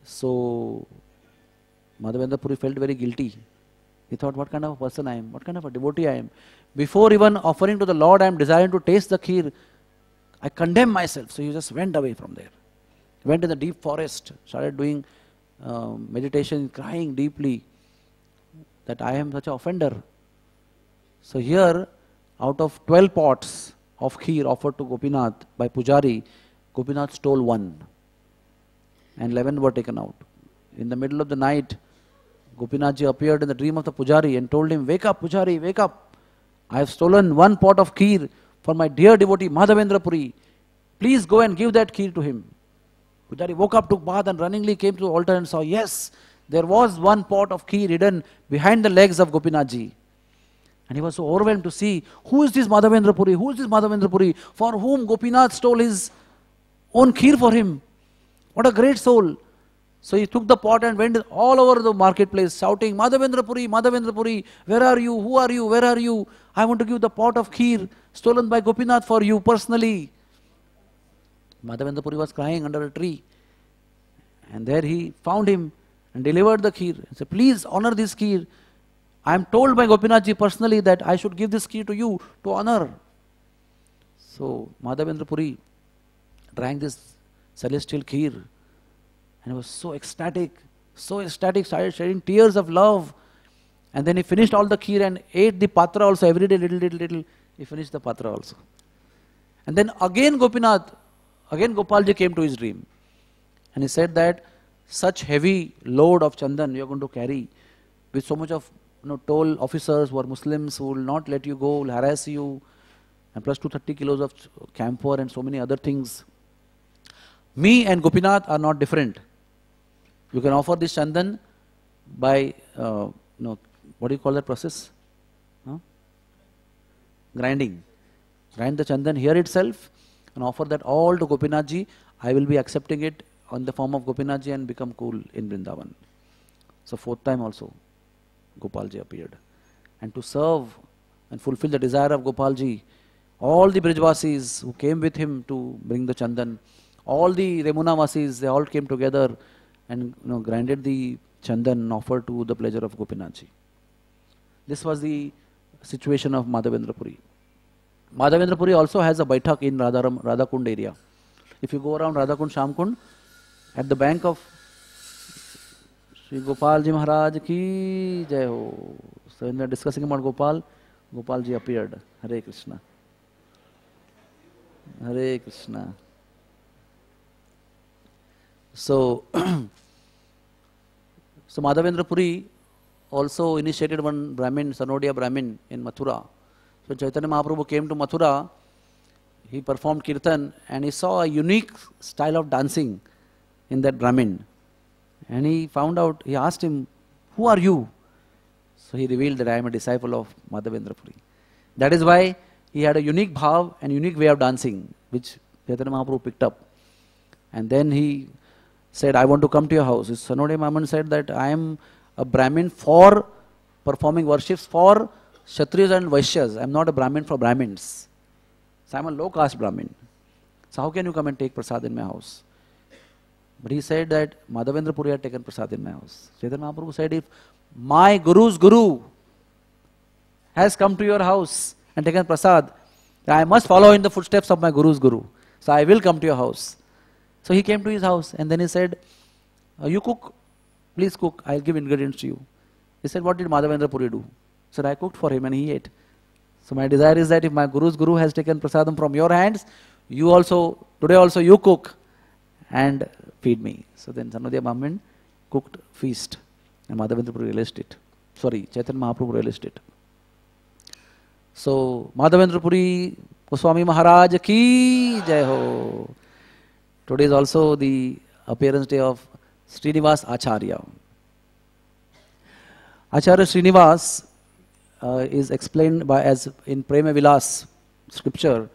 So Madhavendra Puri felt very guilty. He thought, what kind of a person I am, what kind of a devotee I am. Before even offering to the Lord, I am desiring to taste the kheer. I condemn myself. So he just went away from there. Went in the deep forest, started doing meditation, crying deeply that I am such an offender. So here, out of 12 pots of kheer offered to Gopinath by Pujari, Gopinath stole one. And 11 were taken out. In the middle of the night, Gopinathji appeared in the dream of the Pujari and told him, wake up Pujari, wake up. I have stolen one pot of kheer for my dear devotee Madhavendra Puri. Please go and give that kheer to him. Pujari woke up, took bath and runningly came to the altar and saw, yes, there was one pot of kheer hidden behind the legs of Gopinathji. And he was so overwhelmed to see, who is this Madhavendra Puri? Who is this Madhavendra Puri for whom Gopinath stole his own kheer for him? What a great soul. So he took the pot and went all over the marketplace shouting, Madhavendra Puri, where are you? Who are you? Where are you? I want to give the pot of kheer stolen by Gopinath for you personally. Madhavendra Puri was crying under a tree. And there he found him and delivered the kheer. He said, please honor this kheer. I am told by Gopinathji personally that I should give this kheer to you to honor. So Madhavendra Puri drank this celestial kheer and he was so ecstatic, started shedding tears of love. And then he finished all the kheer and ate the patra also every day, little. He finished the patra also. And then again Gopalji came to his dream. And he said that such heavy load of chandan you are going to carry with so much of toll officers who are Muslims who will not let you go, will harass you, and plus 230 kilos of camphor and so many other things. Me and Gopinath are not different. You can offer this chandan by, what do you call that process? Grinding. Grind the chandan here itself and offer that all to Gopinathji. I will be accepting it on the form of Gopinathji and become cool in Vrindavan. So fourth time also Gopalji appeared. And to serve and fulfill the desire of Gopalji, all the Brijvasis who came with him to bring the chandan, all the Remunavasis, they all came together and grinded the chandan and offered to the pleasure of Gopinathji. This was the situation of Madhavendra Puri. Madhavendra Puri also has a baitak in Radhakund area. If you go around Radhakund, Shamkund, at the bank of Sri Gopalji Maharaj ki jai ho. So when we are discussing about Gopalji appeared. Hare Krishna. Hare Krishna. So Madhavendra Puri also initiated one Brahmin, Sanodia Brahmin in Mathura. So Chaitanya Mahaprabhu came to Mathura, he performed kirtan and he saw a unique style of dancing in that Brahmin. And he found out, he asked him, who are you? So he revealed that I am a disciple of Madhavendra Puri. That is why he had a unique bhav and unique way of dancing, which Chaitanya Mahaprabhu picked up. And then he said, I want to come to your house. Sanodia Mahaman said that I a Brahmin for performing worships for Kshatriyas and Vaishyas. I am not a Brahmin for Brahmins. So I am a low caste Brahmin. So how can you come and take prasad in my house? But he said that Madhavendra Puri had taken prasad in my house. Chaitanya Mahaprabhu said, if my Guru's Guru has come to your house and taken prasad, I must follow in the footsteps of my Guru's Guru. So I will come to your house. So he came to his house and then he said, you cook, please cook, I'll give ingredients to you. He said, what did Madhavendra Puri do? He said, I cooked for him and he ate. So my desire is that if my Guru's Guru has taken prasadam from your hands, you also, today also you cook and feed me. So then Sanodaya Brahmin cooked feast and Madhavendra Puri realized it. Sorry, Chaitanya Mahaprabhu realized it. So Madhavendra Puri Goswami Maharaj ki jai ho. Today is also the appearance day of Srinivas Acharya. Acharya Srinivas is explained by as in Prema Vilas scripture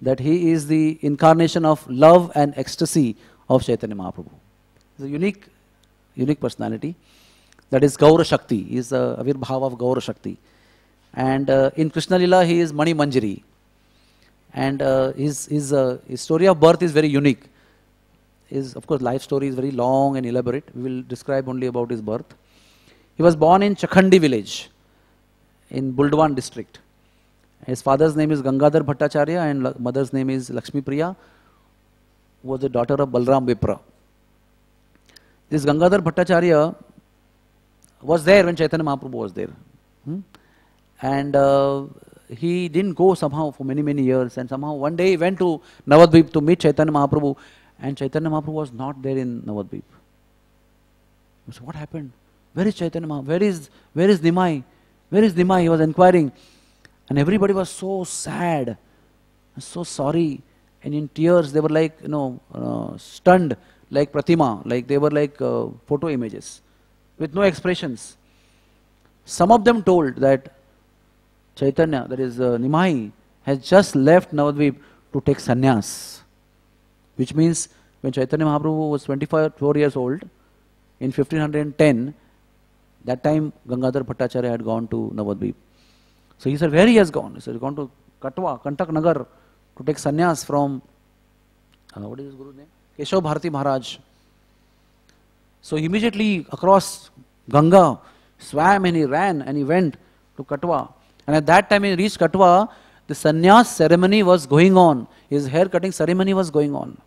that he is the incarnation of love and ecstasy of Chaitanya Mahaprabhu. He is a unique personality. That is Gaura Shakti. He is the Avirbhava of Gaura Shakti. And in Krishna Lila he is Mani Manjari. And his story of birth is very unique. His, of course, life story is very long and elaborate. We will describe only about his birth. He was born in Chakhandi village in Vrindavan district. His father's name is Gangadhar Bhattacharya and mother's name is Lakshmi Priya, who was the daughter of Balram Vipra. This Gangadhar Bhattacharya was there when Chaitanya Mahaprabhu was there. And he didn't go somehow for many years, and somehow one day he went to Navadvip to meet Chaitanya Mahaprabhu, and Chaitanya Mahaprabhu was not there in Navadvip. So what happened? Where is Chaitanya Mahaprabhu? Where is Nimai? Where is Nimai? He was inquiring. And everybody was so sad, so sorry, and in tears. They were like, stunned, like Pratima, like they were like photo images, with no expressions. Some of them told that Chaitanya, that is Nimai, has just left Navadvip to take sannyas. Which means when Chaitanya Mahaprabhu was 24 years old, in 1510, that time Gangadhar Bhattacharya had gone to Navadvip. So he said, where he has gone? He said, he has gone to Katwa, Kantak Nagar, to take sannyas from, what is his Guru's name? Keshav Bharati Maharaj. So immediately across Ganga, swam and he ran and he went to Katwa. And at that time he reached Katwa, the sannyas ceremony was going on. His hair cutting ceremony was going on.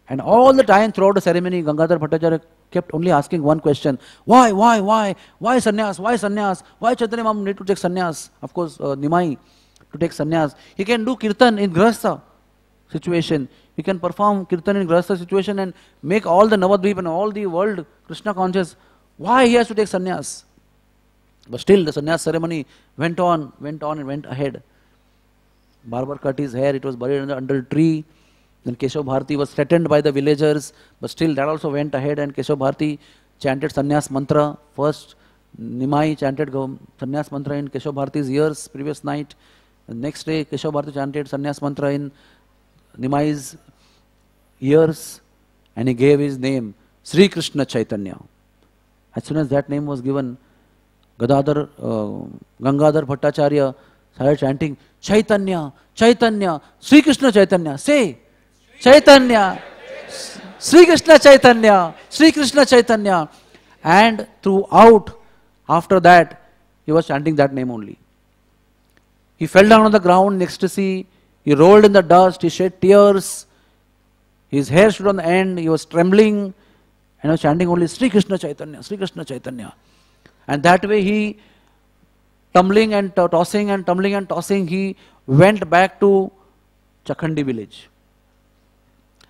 And all the time throughout the ceremony, Gangadhar Bhattacharya kept only asking one question. Why sannyas? Why sannyas? Why Chaitanya Mahaprabhu need to take sannyas? Of course, Nimai to take sannyas. He can do kirtan in Grahastha situation. He can perform kirtan in Grahastha situation and make all the Navadvip and all the world Krishna conscious. Why he has to take sannyas? But still the sannyas ceremony went on and went ahead. Barber cut his hair, it was buried under a tree. Then Keshav Bharati was threatened by the villagers, but still that also went ahead, and Keshav Bharati chanted sannyas mantra. First Nimai chanted sannyas mantra in Keshav Bharati's ears previous night. The next day Keshav Bharati chanted sannyas mantra in Nimai's ears, and he gave his name Sri Krishna Chaitanya. As soon as that name was given, Gangadhar Bhattacharya started chanting Chaitanya, Chaitanya, Sri Krishna Chaitanya. Say Chaitanya, Sri Krishna Chaitanya, Sri Krishna Chaitanya. And throughout, after that, he was chanting that name only. He fell down on the ground in ecstasy, he rolled in the dust, he shed tears, his hair stood on the end, he was trembling, and was chanting only Sri Krishna Chaitanya, Sri Krishna Chaitanya. And that way he, tumbling and tossing and tumbling and tossing, he went back to Chakhandi village.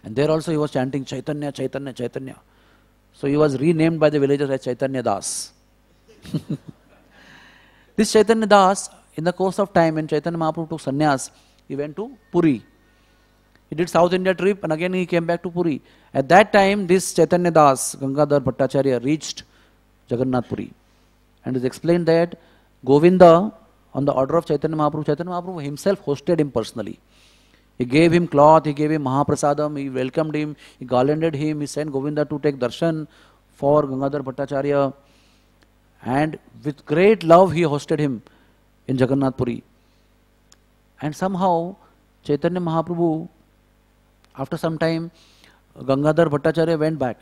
And there also he was chanting Chaitanya, Chaitanya, Chaitanya. So he was renamed by the villagers as Chaitanya Das. This Chaitanya Das, in the course of time, when Chaitanya Mahaprabhu took sannyas, he went to Puri. He did South India trip and again he came back to Puri. At that time, this Chaitanya Das, Gangadhar Bhattacharya, reached Jagannath Puri. And it is explained that Govinda, on the order of Chaitanya Mahaprabhu himself hosted him personally. He gave him cloth, he gave him Mahaprasadam, he welcomed him, he garlanded him, he sent Govinda to take darshan for Gangadhar Bhattacharya. And with great love he hosted him in Jagannath Puri. And somehow Chaitanya Mahaprabhu, after some time, Gangadhar Bhattacharya went back.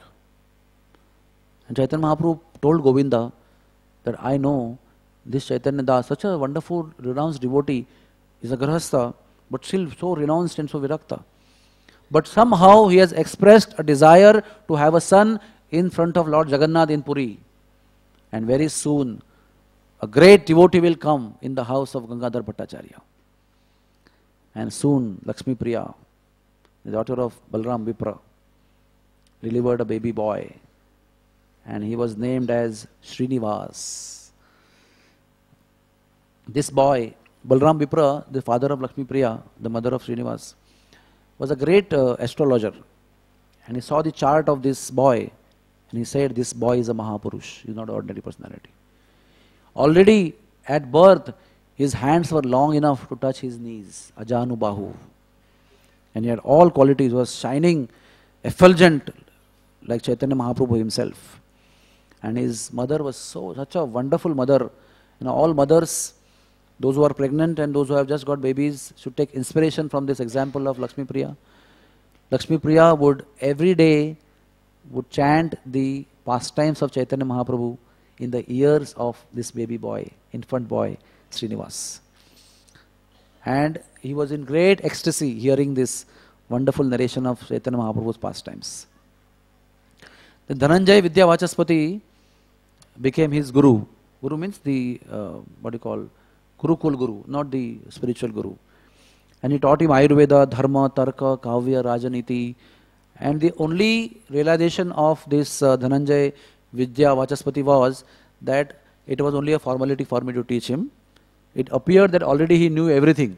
And Chaitanya Mahaprabhu told Govinda that I know this Chaitanya Das, such a wonderful, renounced devotee, is a grahastha, but still so renounced and so virakta. But somehow he has expressed a desire to have a son in front of Lord Jagannath in Puri. And very soon, a great devotee will come in the house of Gangadhar Bhattacharya. And soon, Lakshmi Priya, the daughter of Balram Vipra, delivered a baby boy. And he was named as Srinivas. This boy, Balram Vipra, the father of Lakshmi Priya, the mother of Srinivas, was a great astrologer. And he saw the chart of this boy. And he said, this boy is a Mahapurush. He is not an ordinary personality. Already at birth, his hands were long enough to touch his knees, Ajanu Bahu. And he had all qualities, was shining, effulgent, like Chaitanya Mahaprabhu himself. And his mother was such a wonderful mother. All mothers, those who are pregnant and those who have just got babies, should take inspiration from this example of Lakshmi Priya. Lakshmi Priya would every day chant the pastimes of Chaitanya Mahaprabhu in the ears of this baby boy, infant boy, Srinivas. And he was in great ecstasy hearing this wonderful narration of Chaitanya Mahaprabhu's pastimes. Then Dhananjay Vidya Vachaspati became his guru. Guru means the, Gurukul Guru, not the spiritual guru. And he taught him Ayurveda, Dharma, Tarka, Kavya, Rajaniti. And the only realization of this Dhananjay Vidya Vachaspati was that it was only a formality for me to teach him. It appeared that already he knew everything.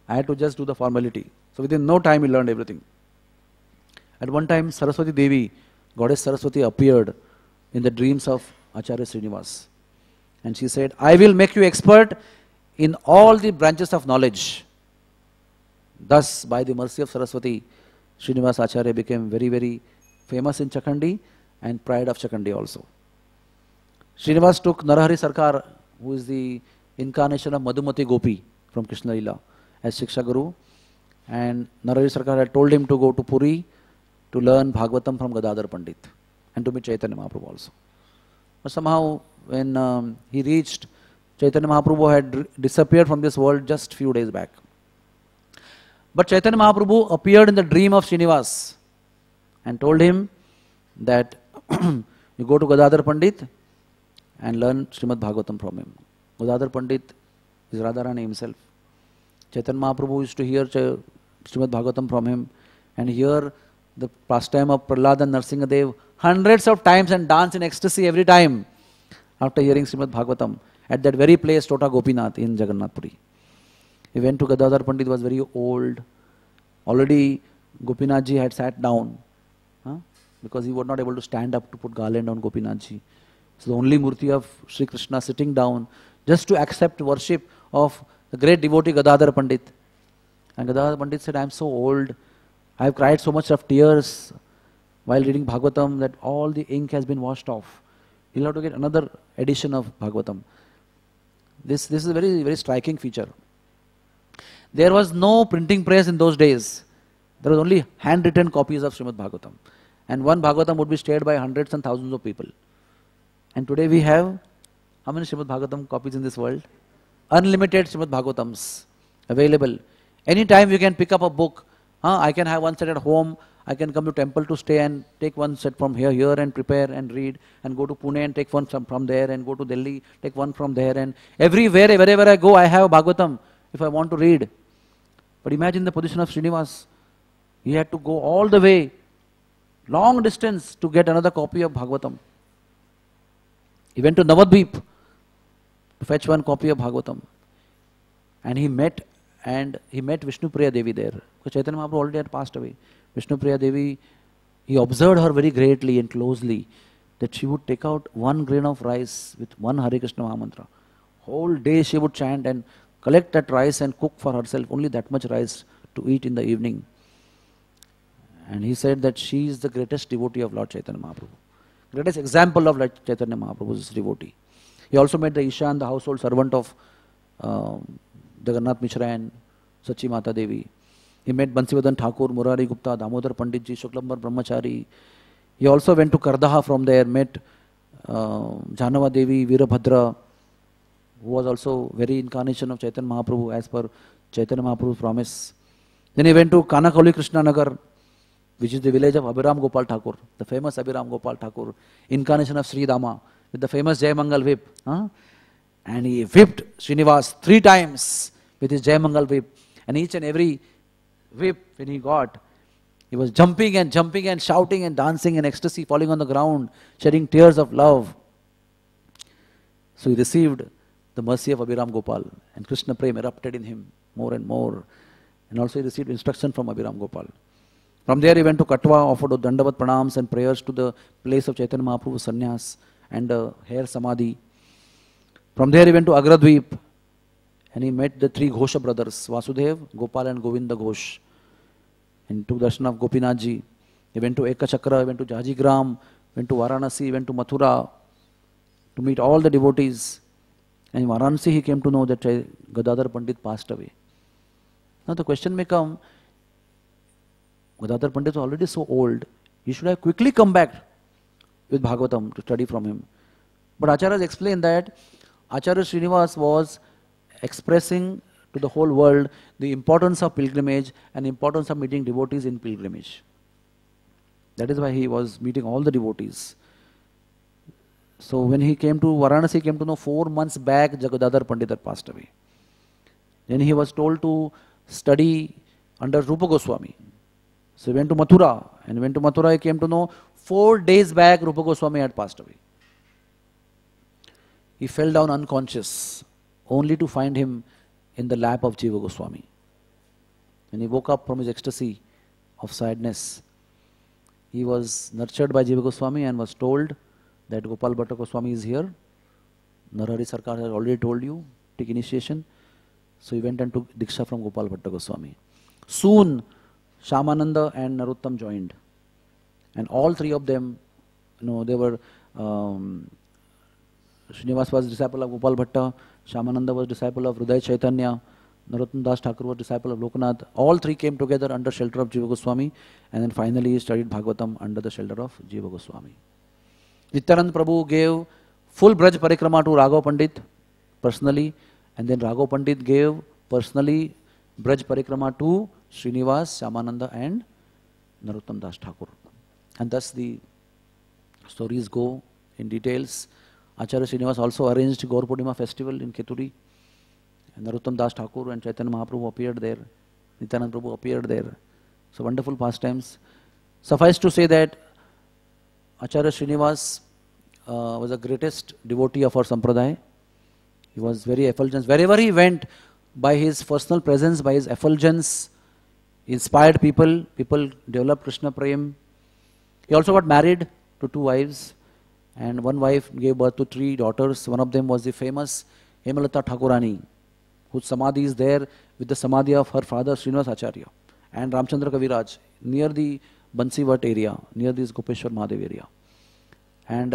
I had to just do the formality. So within no time he learned everything. At one time Saraswati Devi, Goddess Saraswati, appeared in the dreams of Acharya Srinivas. And she said, I will make you expert in all the branches of knowledge. Thus, by the mercy of Saraswati, Srinivas Acharya became very, very famous in Chakhandi and pride of Chakhandi also. Srinivas took Narahari Sarkar, who is the incarnation of Madhumati Gopi from Krishna Lila, as Shiksha Guru. And Narahari Sarkar had told him to go to Puri to learn Bhagavatam from Gadadhar Pandit and to meet Chaitanya Mahaprabhu also. But somehow, when he reached, Chaitanya Mahaprabhu had disappeared from this world just few days back. But Chaitanya Mahaprabhu appeared in the dream of Srinivas and told him that you go to Gadadhar Pandit and learn Srimad Bhagavatam from him. Gadadhar Pandit is Radharani himself. Chaitanya Mahaprabhu used to hear Srimad Bhagavatam from him and hear the pastime of Prahlad and Narsingadev hundreds of times and dance in ecstasy every time after hearing Srimad Bhagavatam at that very place, Tota Gopinath in Jagannath Puri. He went to Gadadhar Pandit, was very old. Already Gopinathji had sat down because he was not able to stand up to put garland on Gopinathji. So the only murti of Sri Krishna sitting down just to accept worship of the great devotee Gadadhar Pandit. And Gadadhar Pandit said, I am so old. I have cried so much of tears while reading Bhagavatam that all the ink has been washed off. You will have to get another edition of Bhagavatam. This is a very, very striking feature. There was no printing press in those days. There was only handwritten copies of Srimad Bhagavatam. And one Bhagavatam would be shared by hundreds and thousands of people. And today we have, how many Srimad Bhagavatam copies in this world? Unlimited Srimad Bhagavatams available. Anytime you can pick up a book. I can have one set at home. I can come to temple to stay and take one set from here and prepare and read and go to Pune and take one from there and go to Delhi, take one from there, and everywhere, wherever I go, I have a Bhagavatam if I want to read. But imagine the position of Srinivas. He had to go all the way, long distance to get another copy of Bhagavatam. He went to Navadvip to fetch one copy of Bhagavatam. And he met Vishnupriya Devi there. Because Chaitanya Mahaprabhu already had passed away. Vishnupriya Devi, he observed her very greatly and closely, that she would take out one grain of rice with one Hare Krishna Mahamantra. Whole day she would chant and collect that rice and cook for herself only that much rice to eat in the evening. And he said that she is the greatest devotee of Lord Chaitanya Mahaprabhu. Greatest example of Lord Chaitanya Mahaprabhu's devotee. He also met the Ishan, the household servant of Jagannath Mishra and Sachi Mata Devi. He met Bansivadan Thakur, Murari Gupta, Damodar Panditji, Shuklambar Brahmachari. He also went to Kardaha from there, met Janava Devi, Virabhadra, who was also very incarnation of Chaitanya Mahaprabhu as per Chaitanya Mahaprabhu's promise. Then he went to Kanakauli Krishna Nagar, which is the village of Abhiram Gopal Thakur, the famous Abhiram Gopal Thakur, incarnation of Sri Dama, with the famous Jai Mangal whip. And he whipped Srinivas 3 times with his Jai Mangal whip. And each and every whip when he got, he was jumping and shouting and dancing in ecstasy, falling on the ground, shedding tears of love. So he received the mercy of Abhiram Gopal, and Krishna Prem erupted in him more and more. And also he received instruction from Abhiram Gopal. From there he went to Katwa, offered Dandavat Pranams and prayers to the place of Chaitanya Mahaprabhu's sannyas and hair samadhi. From there he went to Agradweep, and he met the 3 Ghosha brothers, Vasudev, Gopal and Govinda Ghosh. And took darshan of Gopinathji. He went to Ekachakra, he went to Jajigram, went to Varanasi, went to Mathura to meet all the devotees. And in Varanasi he came to know that Gadadhar Pandit passed away. Now the question may come, Gadadhar Pandit was already so old, he should have quickly come back with Bhagavatam to study from him. But Acharya explained that Acharya Srinivas was expressing to the whole world the importance of pilgrimage and importance of meeting devotees in pilgrimage. That is why he was meeting all the devotees. So when he came to Varanasi, he came to know 4 months back Jagadadhar Pandit had passed away. Then he was told to study under Rupa Goswami. So he went to Mathura, and when to Mathura he came to know 4 days back Rupa Goswami had passed away. He fell down unconscious, only to find him in the lap of Jiva Goswami. When he woke up from his ecstasy of sadness, he was nurtured by Jiva Goswami and was told that Gopal Bhatta Goswami is here. Narahari Sarkar has already told you, take initiation. So he went and took Diksha from Gopal Bhatta Goswami. Soon, Shyamananda and Narottam joined. And all 3 of them, they were, Srinivas was disciple of Gopal Bhatta, Shyamananda was disciple of Hridaya Chaitanya, Narottam Das Thakur was disciple of Lokanath. All 3 came together under shelter of Jiva Goswami, and then finally he studied Bhagavatam under the shelter of Jiva Goswami. Nityananda Prabhu gave full Braj Parikrama to Raghav Pandit personally, and then Raghav Pandit gave personally Braj Parikrama to Srinivas, Shyamananda and Narottam Das Thakur. And thus the stories go in details. Acharya Srinivas also arranged Gaur Purnima festival in Keturi. And Narottam Das Thakur and Chaitanya Mahaprabhu appeared there. Nityananda Prabhu appeared there. So wonderful pastimes. Suffice to say that Acharya Srinivas was the greatest devotee of our Sampradaya. He was very effulgent. Wherever he went, by his personal presence, by his effulgence, he inspired people. People developed Krishna Prem. He also got married to 2 wives. And one wife gave birth to 3 daughters. One of them was the famous Hemalata Thakurani, whose samadhi is there with the samadhi of her father Srinivas Acharya and Ramchandra Kaviraj near the Bansivat area, near this Gopeshwar Mahadev area. And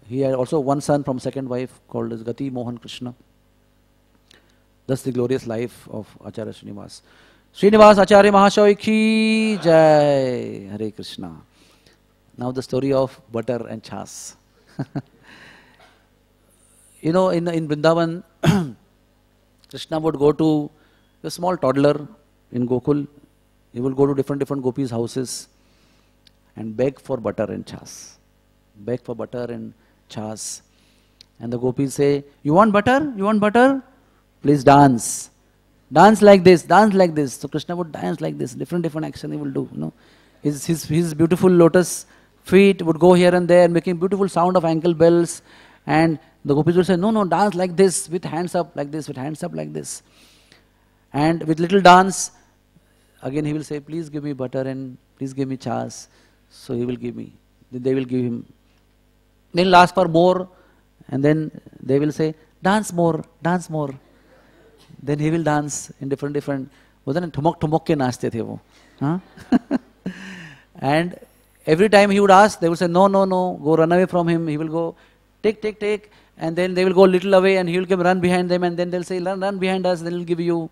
he had also one son from second wife called as Gati Mohan Krishna. Thus the glorious life of Acharya Srinivas. Srinivas Acharya Mahashoy Ki Jai. Hare Krishna. Now the story of butter and chas. In Vrindavan, Krishna would go to a small toddler in Gokul. He will go to different gopis' houses and beg for butter and chas. Beg for butter and chas. And the gopis say, you want butter? You want butter? Please dance. Dance like this, dance like this. So Krishna would dance like this. Different action he will do. His beautiful lotus feet would go here and there, making beautiful sound of ankle bells. And the gopis would say, no, dance like this, with hands up like this, with hands up like this. And with little dance, again he will say, please give me butter and please give me chas. So he will give me. They will give him. Then he'll ask for more. And then they will say, dance more, dance more. Then he will dance in different. Wasn't it? Thumok ke naachte the wo. And every time he would ask, they would say, no, go run away from him. He will go, take. and then they will go a little away and he will come run behind them, and then they'll say, run behind us, then he'll give you.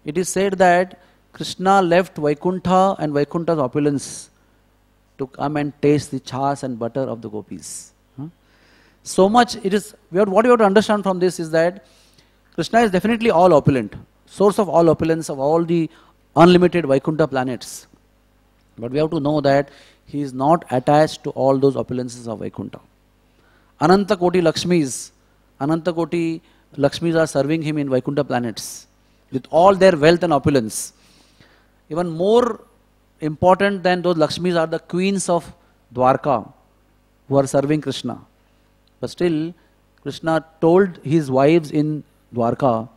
It is said that Krishna left Vaikuntha and Vaikuntha's opulence to come and taste the chas and butter of the gopis. So much it is, what we have to understand from this is that Krishna is definitely all opulent, source of all opulence of all the unlimited Vaikuntha planets. But we have to know that he is not attached to all those opulences of Vaikuntha. Ananta Koti Lakshmis are serving him in Vaikuntha planets with all their wealth and opulence. Even more important than those Lakshmis are the queens of Dwarka who are serving Krishna. But still, Krishna told his wives in Dwarka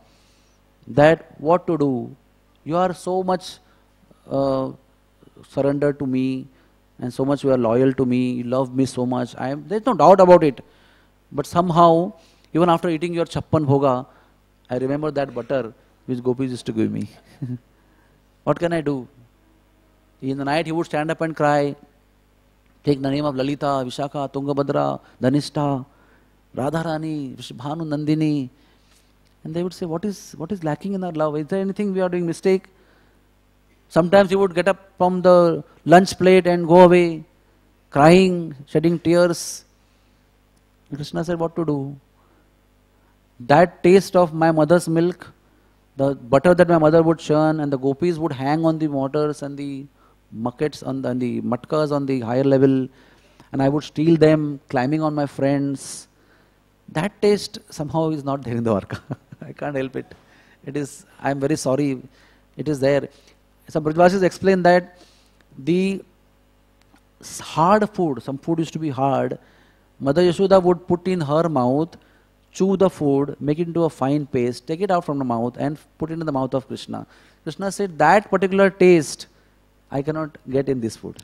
that what to do. You are so much surrendered to me, and so much you are loyal to me, you love me so much. There's no doubt about it. But somehow, even after eating your chappan bhoga, I remember that butter which gopis used to give me. What can I do? In the night he would stand up and cry, take the name of Lalita, Vishaka, Tungabhadra, Dhanishta, Radharani, Bhanu Nandini, and they would say, what is lacking in our love? Is there anything we are doing mistake? Sometimes he would get up from the lunch plate and go away, crying, shedding tears. Krishna said, what to do? That taste of my mother's milk, the butter that my mother would churn, and the gopis would hang on the mortars and the buckets and the matkas on the higher level, and I would steal them, climbing on my friends. That taste somehow is not there in the Dwarka. I can't help it. It is, I am very sorry, it is there. Some Brajvasis explain that the hard food, some food used to be hard, Mother Yashoda would put in her mouth, chew the food, make it into a fine paste, take it out from the mouth and put it in the mouth of Krishna. Krishna said, that particular taste I cannot get in this food.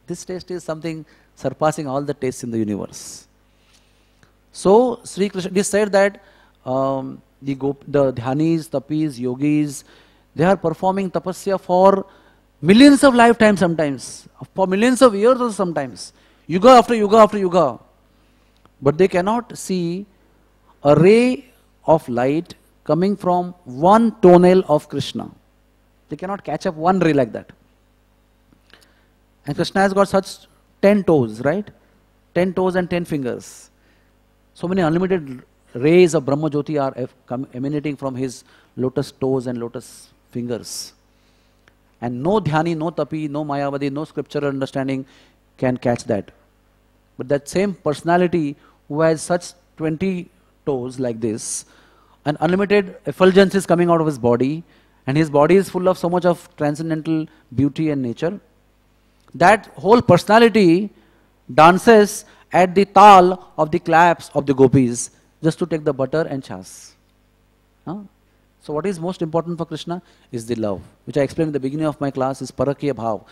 This taste is something surpassing all the tastes in the universe. So, Sri Krishna, it is said that the dhyanis, tapis, yogis, they are performing tapasya for millions of lifetimes sometimes, for millions of years or sometimes, yuga after yuga after yuga. But they cannot see a ray of light coming from one toenail of Krishna. They cannot catch up one ray like that. And Krishna has got such 10 toes, right? 10 toes and 10 fingers. So many unlimited rays of Brahma Jyoti are emanating from his lotus toes and lotus fingers. And no dhyani, no tapi, no mayavadi, no scriptural understanding can catch that. But that same personality who has such 20 toes like this, an unlimited effulgence is coming out of his body, and his body is full of so much of transcendental beauty and nature. That whole personality dances at the tal of the claps of the gopis just to take the butter and chas. So what is most important for Krishna is the love, which I explained in the beginning of my class, is parakya bhav.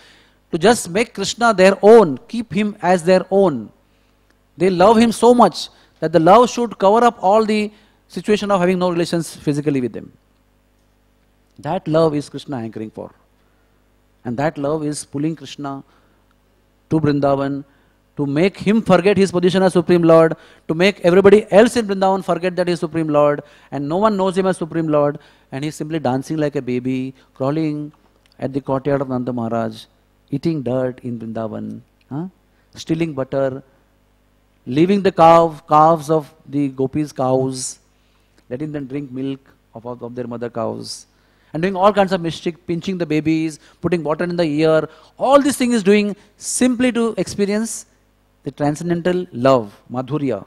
To just make Krishna their own, keep him as their own. They love him so much that the love should cover up all the situation of having no relations physically with them. That love is Krishna hankering for. And that love is pulling Krishna to Vrindavan, to make him forget his position as Supreme Lord, to make everybody else in Vrindavan forget that he is Supreme Lord, and no one knows him as Supreme Lord, and he is simply dancing like a baby, crawling at the courtyard of Nanda Maharaj, eating dirt in Vrindavan, stealing butter, leaving the calves of the gopis' cows, letting them drink milk of their mother cows, and doing all kinds of mischief, pinching the babies, putting water in the ear. All these things is doing simply to experience the transcendental love, madhurya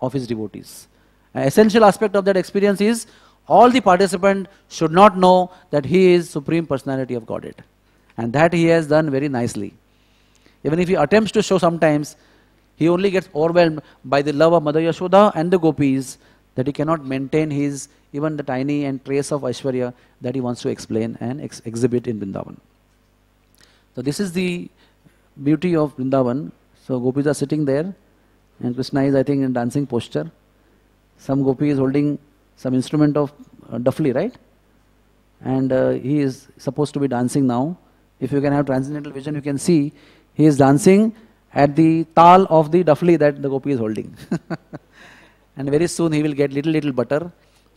of his devotees. An essential aspect of that experience is all the participants should not know that he is Supreme Personality of Godhead. And that he has done very nicely. Even if he attempts to show sometimes, he only gets overwhelmed by the love of Mother Yashoda and the gopis that he cannot maintain his, even the tiny and trace of Aishwarya that he wants to explain and exhibit in Vrindavan. So this is the beauty of Vrindavan. So gopis are sitting there and Krishna is, I think, in dancing posture. Some gopi is holding some instrument of duffli, right? And he is supposed to be dancing now. If you can have transcendental vision, you can see he is dancing at the tal of the duffly that the gopi is holding. And very soon he will get little butter,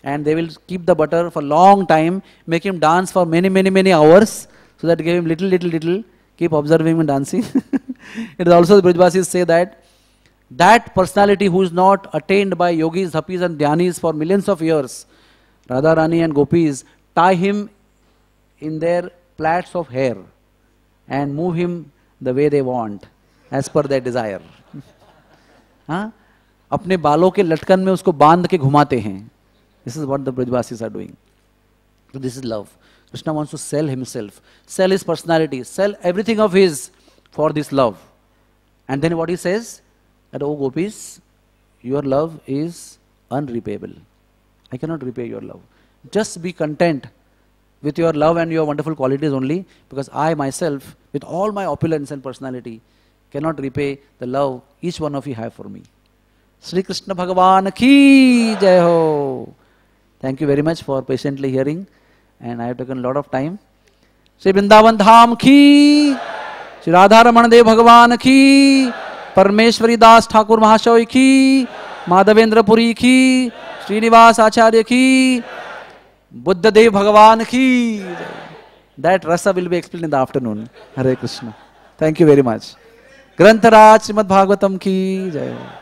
and they will keep the butter for long time, make him dance for many hours, so that give him little, keep observing and dancing. It is also the Brijvasis say that personality who is not attained by yogis, dhapis and dhyanis for millions of years, Radha Rani and gopis tie him in their plaits of hair and move him the way they want, as per their desire. हाँ? अपने बालों के लटकन में उसको बांध के घुमाते हैं. This is what the Brijvasis are doing. So this is love. Krishna wants to sell himself, sell his personality, sell everything of his for this love. And then what he says? That, oh gopis, your love is unrepayable. I cannot repay your love. Just be content with your love and your wonderful qualities only, because I myself, with all my opulence and personality, cannot repay the love each one of you have for me. Sri Krishna Bhagavan ki jai ho. Thank you very much for patiently hearing, and I have taken a lot of time. Sri Vrindavan Dham ki, Sri Radha Raman Dev Bhagavan ki, Parmeshwari Das Thakur Mahashoy ki, Madhavendra Puri ki, Srinivas Acharya ki, Buddha Dev Bhagavan ki. That rasa will be explained in the afternoon. Hare Krishna. Thank you very much. Grantaraj Srimad Bhagavatam ki jai.